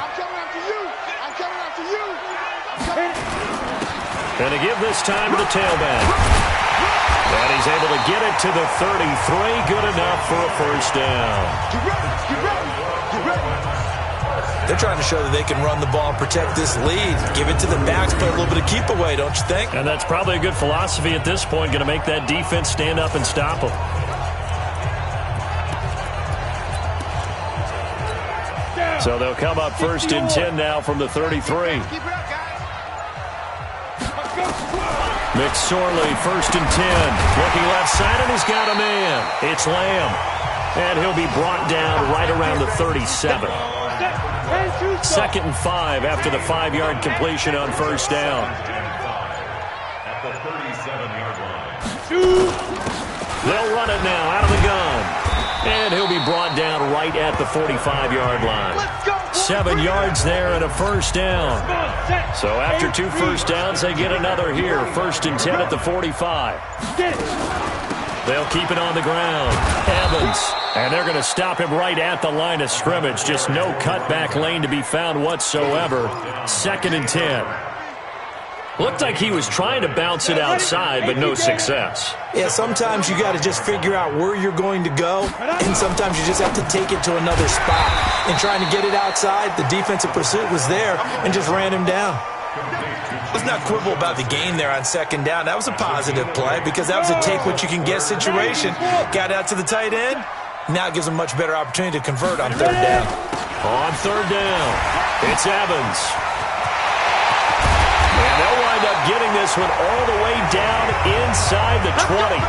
And to give this time to the tailback. And he's able to get it to the 33. Good enough for a first down. They're trying to show that they can run the ball and protect this lead. Give it to the backs, play a little bit of keep away, don't you think? And that's probably a good philosophy at this point, going to make that defense stand up and stop them. So they'll come up 1st and 10 now from the 33. McSorley, 1st and 10. Looking left side, and he's got a man. It's Lamb. And he'll be brought down right around the 37. 2nd and 5 after the 5-yard completion on first down. At the 37-yard line. They'll run it now out of the gun. And he'll be brought down right at the 45-yard line. 7 yards there and a first down. So after 2 first downs, they get another here. 1st and 10 at the 45. They'll keep it on the ground. Evans. And they're going to stop him right at the line of scrimmage. Just no cutback lane to be found whatsoever. 2nd and 10. Looked like he was trying to bounce it outside, but no success. Yeah, sometimes you got to just figure out where you're going to go, and sometimes you just have to take it to another spot. And trying to get it outside, the defensive pursuit was there and just ran him down. Let's not quibble about the game there on 2nd down. That was a positive play because that was a take-what-you-can-get situation. Got out to the tight end. Now it gives them a much better opportunity to convert on 3rd down. On 3rd down, it's Evans. And they'll wind up getting this one all the way down inside the 20.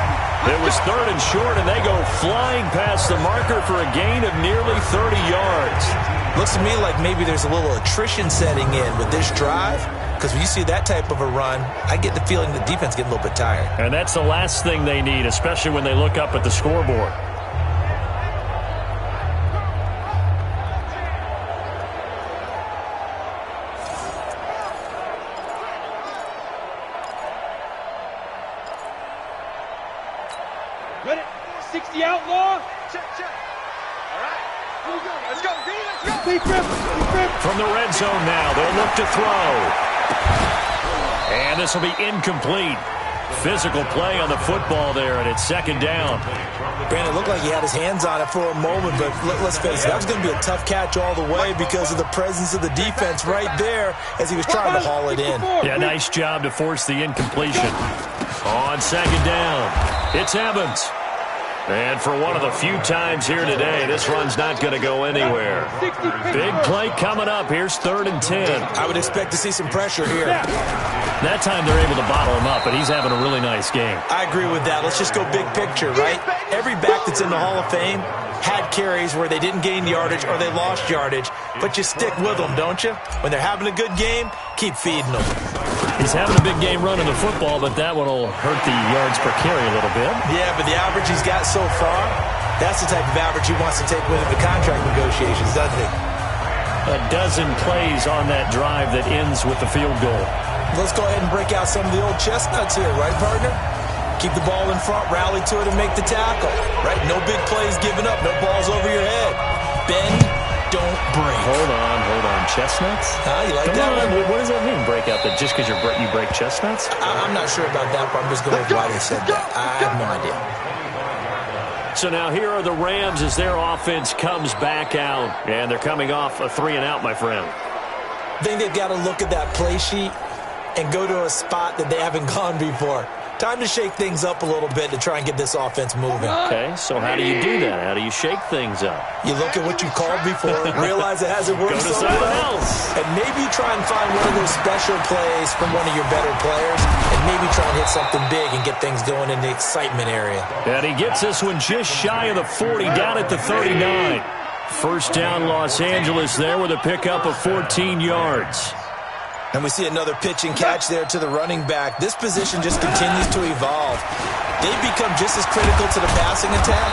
It was 3rd and short, and they go flying past the marker for a gain of nearly 30 yards. Looks to me like maybe there's a little attrition setting in with this drive, because when you see that type of a run, I get the feeling the defense getting a little bit tired. And that's the last thing they need, especially when they look up at the scoreboard. Ready? 60 outlaw. Check, check. All right. Here we go. Let's go. Let's go. Deep rip. From the red zone now, they'll look to throw. And this will be incomplete. Physical play on the football there, and it's second down. Brandon, it looked like he had his hands on it for a moment, but let's face it, that was going to be a tough catch all the way because of the presence of the defense right there as he was trying to haul it in. Yeah, nice job to force the incompletion. On second down, it's Evans. And for one of the few times here today, this run's not going to go anywhere. Big play coming up. Here's 3rd and 10. I would expect to see some pressure here. That time they're able to bottle him up, but he's having a really nice game. I agree with that. Let's just go big picture, right? Every back that's in the Hall of Fame had carries where they didn't gain yardage or they lost yardage, but you stick with them, don't you? When they're having a good game, keep feeding them. He's having a big game running the football, but that one will hurt the yards per carry a little bit. Yeah, but the average he's got so far, that's the type of average he wants to take with him to contract negotiations, doesn't he? A dozen plays on that drive that ends with the field goal. Let's go ahead and break out some of the old chestnuts here, right, partner? Keep the ball in front, rally to it, and make the tackle, right? No big plays given up, no balls over your head. Bend, don't break. Hold on. Chestnuts? You like that one? What does that mean, break out? That just because you break chestnuts? I'm not sure about that, but I'm just going with why they said that. I have no idea. So now here are the Rams as their offense comes back out. And they're coming off a 3-and-out, my friend. I think they've got to look at that play sheet and go to a spot that they haven't gone before. Time to shake things up a little bit to try and get this offense moving. Okay, so how do you do that? How do you shake things up? You look at what you called before, realize it hasn't worked so well, and maybe try and find one of those special plays from one of your better players, and maybe try and hit something big and get things going in the excitement area. And he gets this one just shy of the 40, down at the 39. First down, Los Angeles there with a pickup of 14 yards. And we see another pitch and catch there to the running back. This position just continues to evolve. They've become just as critical to the passing attack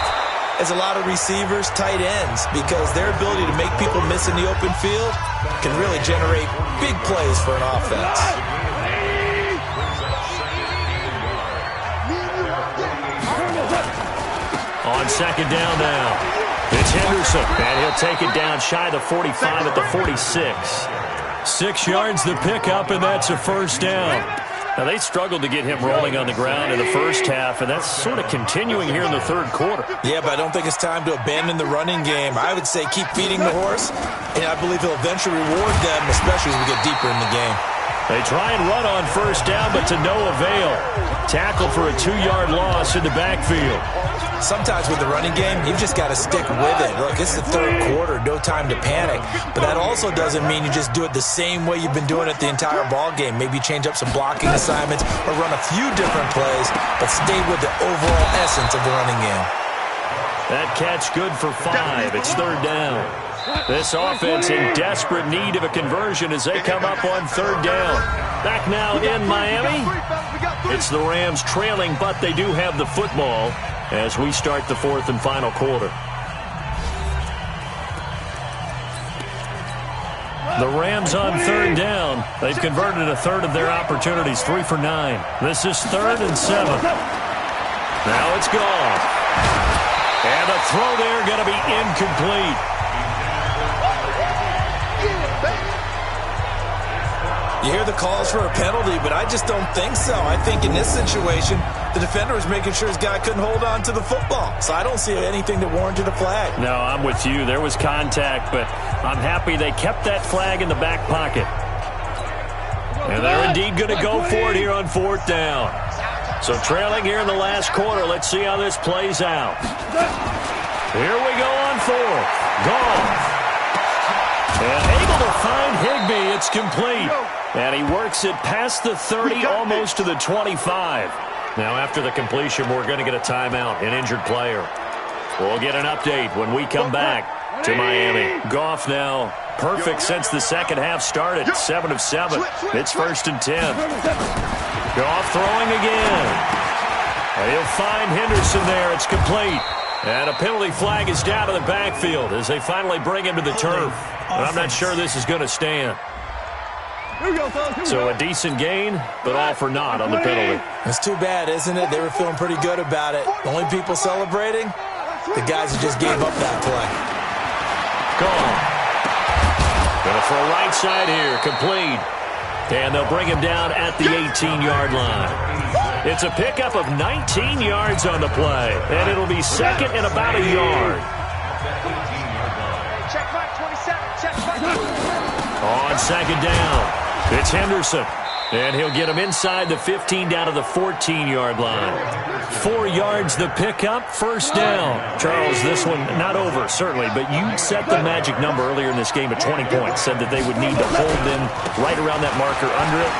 as a lot of receivers, tight ends, because their ability to make people miss in the open field can really generate big plays for an offense. On second down now, it's Henderson, and he'll take it down shy of the 45 at the 46. 6 yards the pickup, and that's a first down. Now, they struggled to get him rolling on the ground in the first half, and that's sort of continuing here in the third quarter. Yeah, but I don't think it's time to abandon the running game. I would say keep feeding the horse, and I believe he'll eventually reward them, especially as we get deeper in the game. They try and run on first down, but to no avail. Tackle for a 2-yard loss in the backfield. Sometimes with the running game, you've just got to stick with it. Look, it's the third quarter, no time to panic. But that also doesn't mean you just do it the same way you've been doing it the entire ball game. Maybe change up some blocking assignments or run a few different plays, but stay with the overall essence of the running game. That catch good for 5. It's third down. This offense in desperate need of a conversion as they come up on third down. Back now in Miami. It's the Rams trailing, but they do have the football as we start the fourth and final quarter. The Rams on third down. They've converted a third of their opportunities, 3 for 9. This is 3rd and 7. Now it's gone. And the throw there going to be incomplete. You hear the calls for a penalty, but I just don't think so. I think in this situation, the defender was making sure his guy couldn't hold on to the football. So I don't see anything that warranted a flag. No, I'm with you. There was contact, but I'm happy they kept that flag in the back pocket. And they're indeed going to go for it here on fourth down. So trailing here in the last quarter, let's see how this plays out. Here we go on fourth. Goff. And able to find Higbee. It's complete. And he works it past the 30, almost to the 25. Now, after the completion, we're going to get a timeout, an injured player. We'll get an update when we come back to Miami. Goff now perfect since the second half started, 7 of 7. It's 1st and 10. Goff throwing again. And he'll find Henderson there. It's complete. And a penalty flag is down to the backfield as they finally bring him to the turf. And I'm not sure this is going to stand. So a decent gain, but all for naught on the penalty. It's too bad, isn't it? They were feeling pretty good about it. The only people celebrating, the guys who just gave up that play. Gone. Gonna throw right side here, complete. And they'll bring him down at the 18-yard line. It's a pickup of 19 yards on the play, and it'll be second and about a yard. Check back, 27. Check back. On second down, it's Henderson. And he'll get him inside the 15 down to the 14-yard line. 4 yards the pickup, first down. Charles, this one not over, certainly, but you set the magic number earlier in this game at 20 points, said that they would need to hold them right around that marker under it.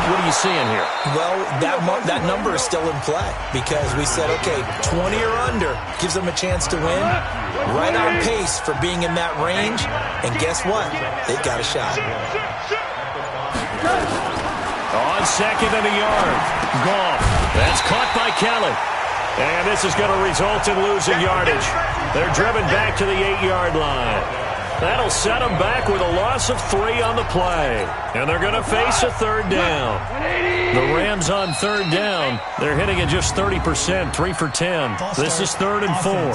What are you seeing here? Well, that number is still in play because we said, okay, 20 or under gives them a chance to win. Right on pace for being in that range. And guess what? They've got a shot. On second and a yard. Goff. That's caught by Kelly. And this is going to result in losing yardage. They're driven back to the 8-yard line. That'll set them back with a loss of 3 on the play. And they're going to face a third down. The Rams on third down. They're hitting at just 30%, 3 for 10. This is 3rd and 4.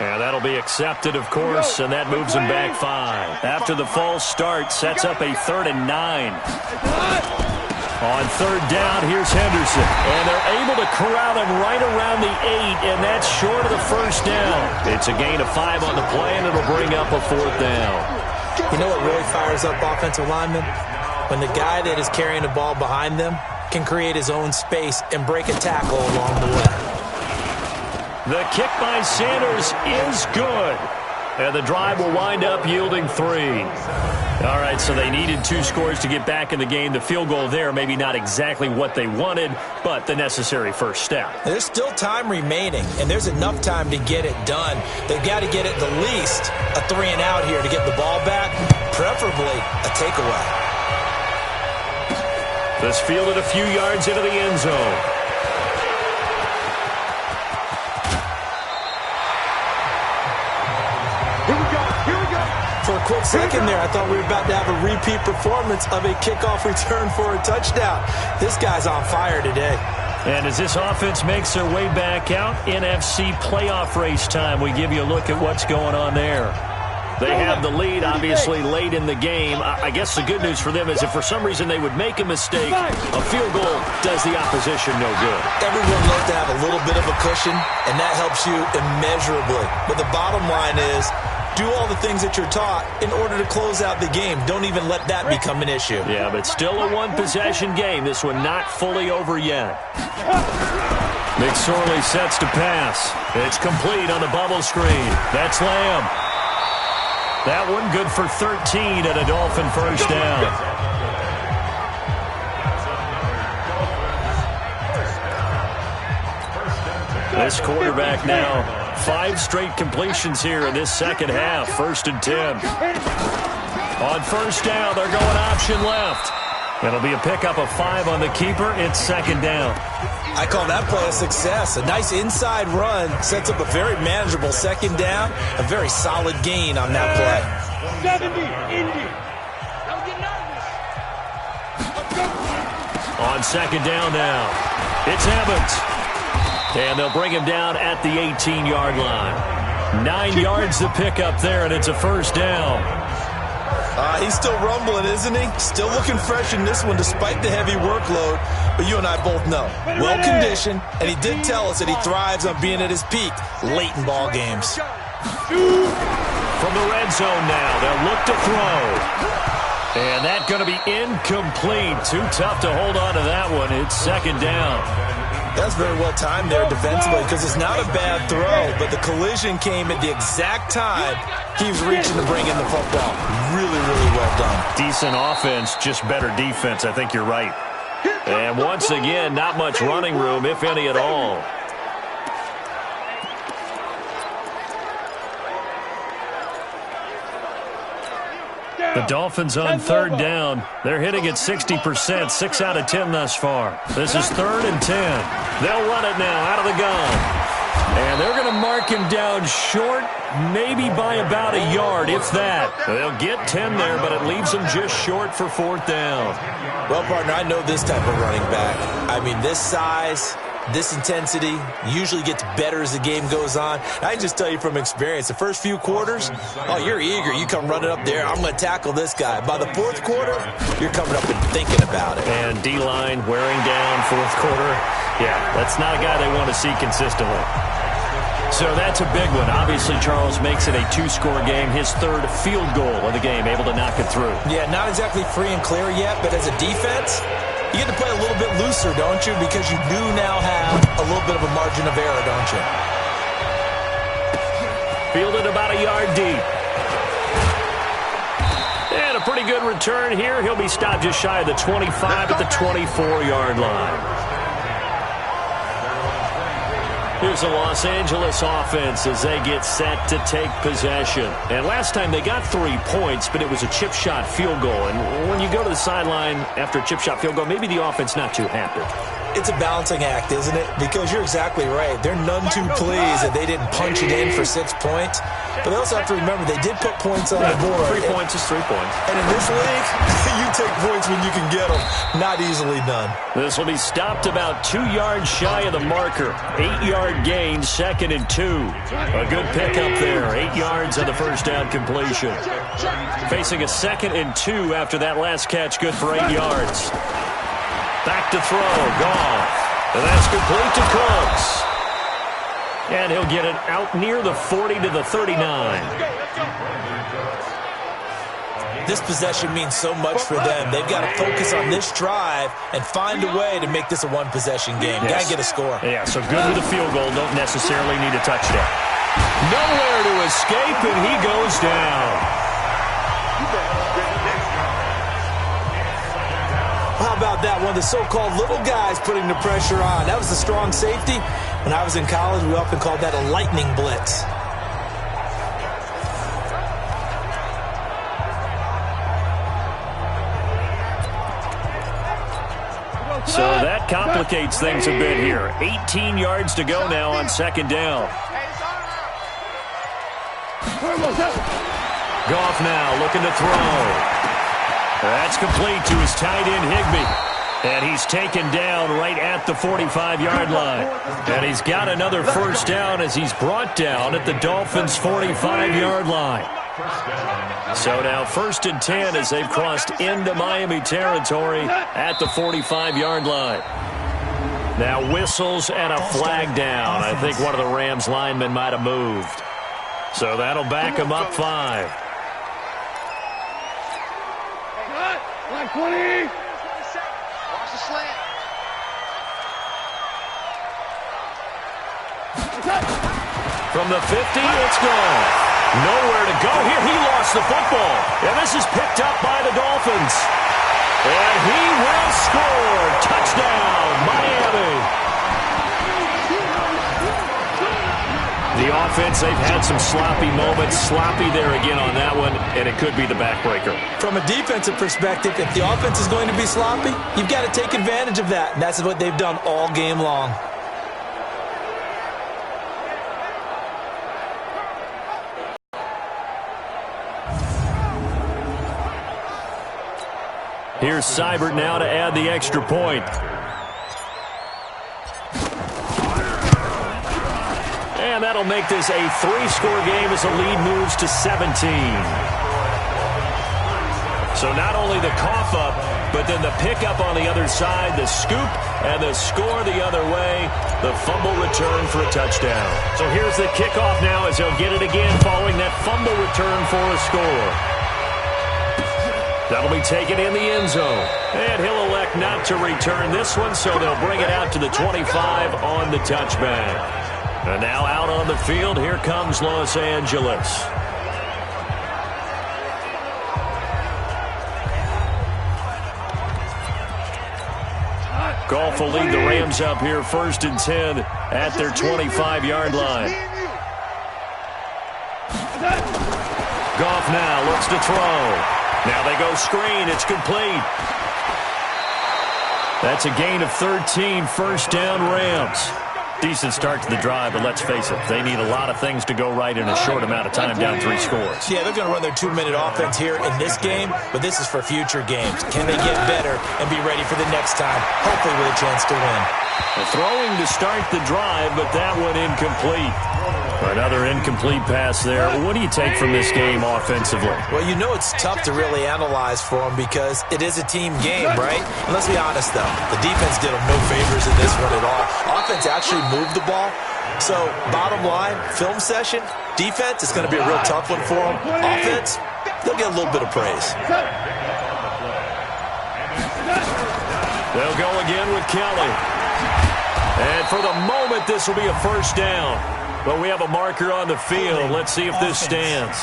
And that'll be accepted, of course, and that moves them back 5. After the false start, sets up a 3rd and 9. On third down, here's Henderson. And they're able to corral him right around the 8, and that's short of the first down. It's a gain of 5 on the play, and it'll bring up a 4th down. You know what really fires up offensive linemen? When the guy that is carrying the ball behind them can create his own space and break a tackle along the way. The kick by Sanders is good. And the drive will wind up yielding 3. All right, so they needed 2 scores to get back in the game. The field goal there, maybe not exactly what they wanted, but the necessary first step. There's still time remaining, and there's enough time to get it done. They've got to get at the least a 3 and out here to get the ball back, preferably a takeaway. This fielded a few yards into the end zone. For a quick second there, I thought we were about to have a repeat performance of a kickoff return for a touchdown. This guy's on fire today. And as this offense makes their way back out, NFC playoff race time, we give you a look at what's going on there. They have the lead, obviously, late in the game. I guess the good news for them is if for some reason they would make a mistake, a field goal does the opposition no good. Everyone loves to have a little bit of a cushion, and that helps you immeasurably. But the bottom line is, do all the things that you're taught in order to close out the game. Don't even let that become an issue. Yeah, but still a one-possession game. This one not fully over yet. McSorley sets to pass. It's complete on the bubble screen. That's Lamb. That one good for 13 and a Dolphin first down. This quarterback now, 5 straight completions here in this second half. 1st and 10. On first down, they're going option left. It'll be a pickup of 5 on the keeper. It's 2nd down. I call that play a success. A nice inside run sets up a very manageable 2nd down. A very solid gain on that play. 70, Indy. Don't get nervous. On 2nd down now, it's Evans. And they'll bring him down at the 18-yard line. 9 yards to pick up there, and it's a first down. He's still rumbling, isn't he? Still looking fresh in this one despite the heavy workload. But you and I both know, well-conditioned, and he did tell us that he thrives on being at his peak late in ball games. From the red zone now, they'll look to throw. And that's going to be incomplete. Too tough to hold on to that one. It's 2nd down. That's very well timed there defensively because it's not a bad throw, but the collision came at the exact time he was reaching to bring in the football. Really, really well done. Decent offense, just better defense. I think you're right. And once again, not much running room, if any at all. The Dolphins on 3rd down. They're hitting at 60%, 6 out of 10 thus far. This is 3rd and 10. They'll run it now out of the gun. And they're going to mark him down short, maybe by about a yard, if that. They'll get 10 there, but it leaves them just short for 4th down. Well, partner, I know this type of running back. I mean, this size, this intensity usually gets better as the game goes on. I can just tell you from experience, the first few quarters, oh, you're eager. You come running up there, I'm going to tackle this guy. By the fourth quarter, you're coming up and thinking about it. And D-line wearing down fourth quarter. Yeah, that's not a guy they want to see consistently. So that's a big one. Obviously, Charles makes it a two-score game. His third field goal of the game, able to knock it through. Yeah, not exactly free and clear yet, but as a defense, you get to play a little bit looser, don't you? Because you do now have a little bit of a margin of error, don't you? Fielded about a yard deep. And a pretty good return here. He'll be stopped just shy of the 25 at the 24-yard line. Here's the Los Angeles offense as they get set to take possession. And last time they got 3 points, but it was a chip shot field goal. And when you go to the sideline after a chip shot field goal, maybe the offense not too happy. It's a balancing act, isn't it? Because you're exactly right. They're none too pleased that they didn't punch it in for 6 points. But they also have to remember they did put points on the board. 3 points is 3 points. And in this league, you take points when you can get them. Not easily done. This will be stopped about 2 yards shy of the marker. 8-yard gain, 2nd and 2. A good pickup there. 8 yards on the first down completion. Facing a 2nd and 2 after that last catch, good for 8 yards. Back to throw, Goff. And that's complete to Cooks. And he'll get it out near the 40 to the 39. This possession means so much for them. They've got to focus on this drive and find a way to make this a one-possession game. Yes. Got to get a score. Yeah, so good with a field goal. Don't necessarily need a touchdown. Nowhere to escape, and he goes down. How about that? One of the so-called little guys putting the pressure on. That was the strong safety. When I was in college, we often called that a lightning blitz. So that complicates things a bit here. 18 yards to go now on 2nd down. Goff now looking to throw. That's complete to his tight end, Higbee. And he's taken down right at the 45-yard line. And he's got another first down as he's brought down at the Dolphins' 45-yard line. So now 1st and 10 as they've crossed into Miami territory at the 45-yard line. Now whistles and a flag down. I think one of the Rams linemen might have moved. So that'll back him up 5. Black 20. Watch the slant. From the 50, it's gone. Nowhere to go here. He lost the football. And this is picked up by the Dolphins. And he will score. Touchdown, Miami. The offense, they've had some sloppy moments. Sloppy there again on that one, and it could be the backbreaker. From a defensive perspective, if the offense is going to be sloppy, you've got to take advantage of that. And that's what they've done all game long. Here's Seibert now to add the extra point. And that'll make this a 3-score game as the lead moves to 17. So not only the cough up, but then the pickup on the other side, the scoop, and the score the other way, the fumble return for a touchdown. So here's the kickoff now as they'll get it again following that fumble return for a score. That'll be taken in the end zone. And he'll elect not to return this one, so they'll bring it out to the 25 on the touchback. And now out on the field, here comes Los Angeles. Goff will lead the Rams up here 1st and 10 at their 25-yard line. Goff now looks to throw. Now they go screen. It's complete. That's a gain of 13, 1st down Rams. Decent start to the drive, but let's face it, they need a lot of things to go right in a short amount of time, down 3 scores. Yeah, they're going to run their 2-minute offense here in this game, but this is for future games. Can they get better and be ready for the next time, hopefully with a chance to win? Throwing to start the drive, but that one incomplete. Another incomplete pass there. What do you take from this game offensively? Well, you know it's tough to really analyze for them because it is a team game, right? And let's be honest, though. The defense did them no favors in this one at all. Offense actually moved the ball. So, bottom line, film session, defense, it's going to be a real tough one for them. Offense, they'll get a little bit of praise. They'll go again with Kelly. And for the moment, this will be a first down. But we have a marker on the field. Let's see if this stands.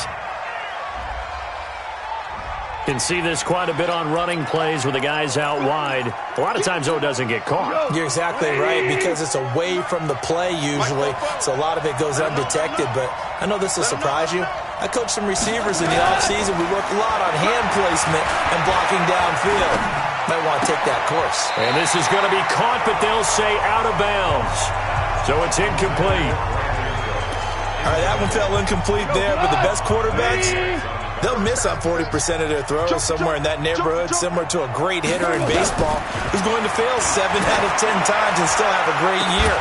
Can see this quite a bit on running plays with the guys out wide. A lot of times, though, it doesn't get caught. You're exactly right, because it's away from the play usually, so a lot of it goes undetected. But I know this will surprise you. I coached some receivers in the offseason. We work a lot on hand placement and blocking downfield. Might want to take that course. And this is going to be caught, but they'll say out of bounds. So it's incomplete. All right, that one fell incomplete there, but the best quarterbacks, they'll miss on 40% of their throws, somewhere in that neighborhood, similar to a great hitter in baseball who's going to fail 7 out of 10 times and still have a great year.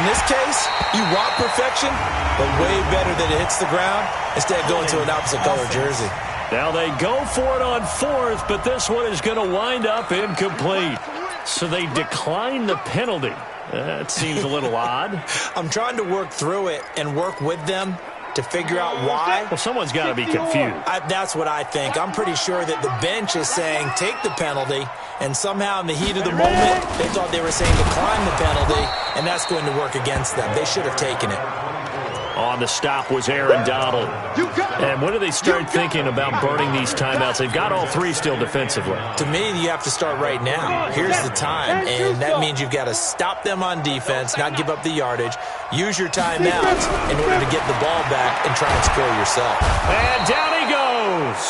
In this case, you want perfection, but way better that it hits the ground instead of going to an opposite color jersey. Now they go for it on 4th, but this one is going to wind up incomplete. So they decline the penalty. That seems a little odd. I'm trying to work through it and work with them to figure out why. Well, someone's got to be confused. That's what I think. I'm pretty sure that the bench is saying take the penalty, and somehow in the heat of the moment, they thought they were saying decline the penalty, and that's going to work against them. They should have taken it. On the stop was Aaron Donald. And when do they start thinking about burning these timeouts? They've got all 3 still defensively. To me, you have to start right now. Here's the time, and that means you've got to stop them on defense, not give up the yardage, use your timeouts in order to get the ball back and try and score yourself. And down he goes.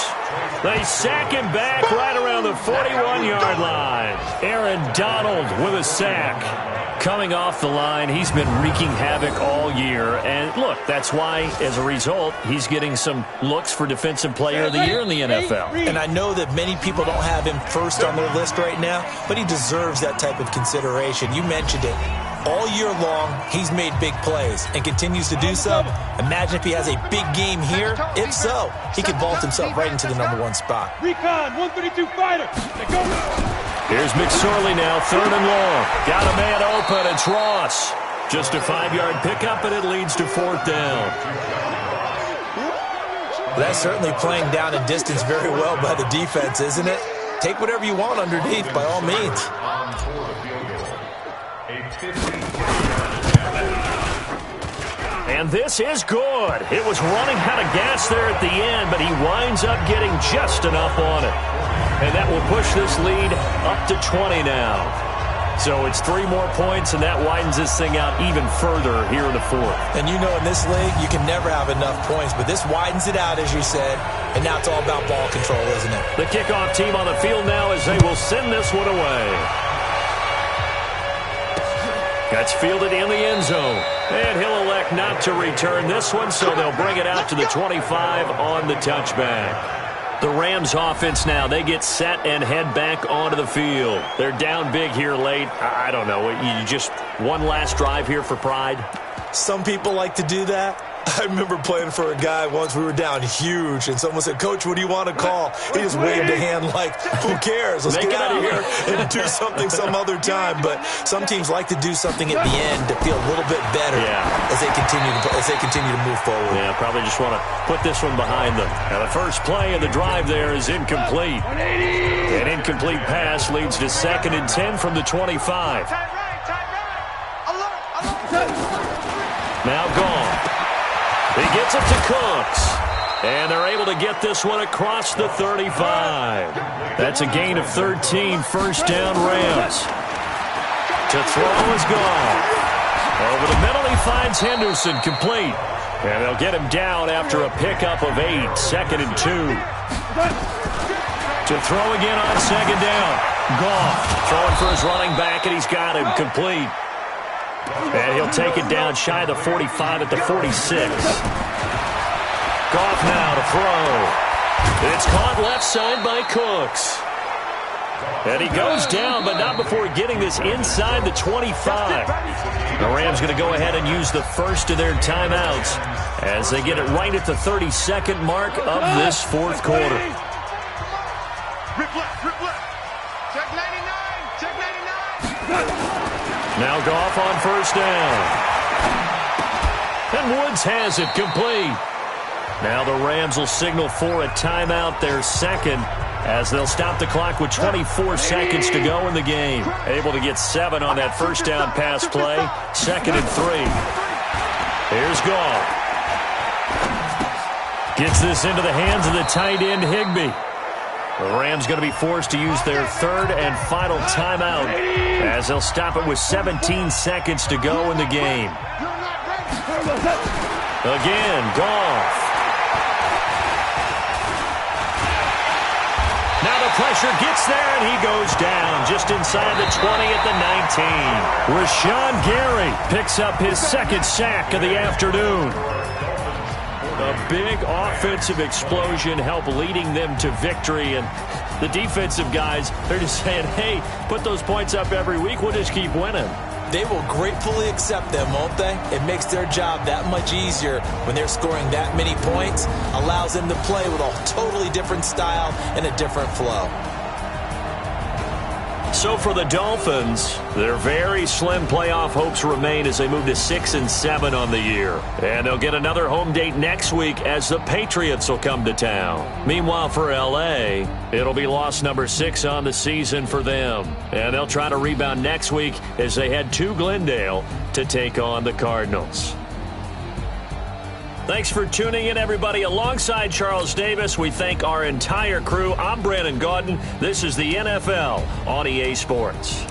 They sack him back right around the 41-yard line. Aaron Donald with a sack. Coming off the line, he's been wreaking havoc all year. And look, that's why, as a result, he's getting some looks for Defensive Player of the Year in the NFL. And I know that many people don't have him first on their list right now, but he deserves that type of consideration. You mentioned it. All year long, he's made big plays and continues to do so. Imagine if he has a big game here. If so, he could vault himself right into the #1 spot. Recon, 132 fighter. Go. Here's McSorley now, 3rd and long. Got a man open, it's Ross. Just a 5-yard pickup, and it leads to 4th down. That's certainly playing down and distance very well by the defense, isn't it? Take whatever you want underneath, by all means. And this is good. It was running out of gas there at the end, but he winds up getting just enough on it. And that will push this lead up to 20 now. So it's 3 more points, and that widens this thing out even further here in the 4th. And you know in this league, you can never have enough points, but this widens it out, as you said, and now it's all about ball control, isn't it? The kickoff team on the field now as they will send this one away. That's fielded in the end zone. And he'll elect not to return this one, so they'll bring it out to the 25 on the touchback. The Rams offense now, they get set and head back onto the field. They're down big here late. I don't know. You just one last drive here for pride? Some people like to do that. I remember playing for a guy once. We were down huge, and someone said, "Coach, what do you want to call?" He just waved a hand like, "Who cares? Let's get out of here and do something some other time." But some teams like to do something at the end to feel a little bit better as they continue to move forward. Yeah, probably just want to put this one behind them. Now the first play of the drive there is incomplete. An incomplete pass leads to 2nd and 10 from the 25. Now gone. He gets it to Cooks. And they're able to get this one across the 35. That's a gain of 13, first down Rams. To throw is gone. Over the middle, he finds Henderson, complete. And they'll get him down after a pickup of 8, 2nd and 2. To throw again on 2nd down. Gone. Throwing for his running back, and he's got him, complete. And he'll take it down shy of the 45 at the 46. Goff now to throw. It's caught left side by Cooks. And he goes down, but not before getting this inside the 25. The Rams going to go ahead and use the first of their timeouts as they get it right at the 32nd mark of this fourth quarter. Rip left, rip left. Check 99, check 99. Now Goff on first down. And Woods has it complete. Now the Rams will signal for a timeout, their second, as they'll stop the clock with 24 seconds to go in the game. Able to get 7 on that first down pass play. 2nd and 3. Here's Goff. Gets this into the hands of the tight end, Higbee. The Rams going to be forced to use their third and final timeout as they'll stop it with 17 seconds to go in the game. Again, Goff. Now the pressure gets there, and he goes down just inside the 20 at the 19. Rashawn Gary picks up his second sack of the afternoon. A big offensive explosion helped leading them to victory, and the defensive guys, they're just saying, hey, put those points up every week, we'll just keep winning. They will gratefully accept them, won't they? It makes their job that much easier when they're scoring that many points. Allows them to play with a totally different style and a different flow. So for the Dolphins, their very slim playoff hopes remain as they move to 6-7 on the year. And they'll get another home date next week as the Patriots will come to town. Meanwhile, for L.A., it'll be loss number 6 on the season for them. And they'll try to rebound next week as they head to Glendale to take on the Cardinals. Thanks for tuning in, everybody. Alongside Charles Davis, we thank our entire crew. I'm Brandon Gaudin. This is the NFL on EA Sports.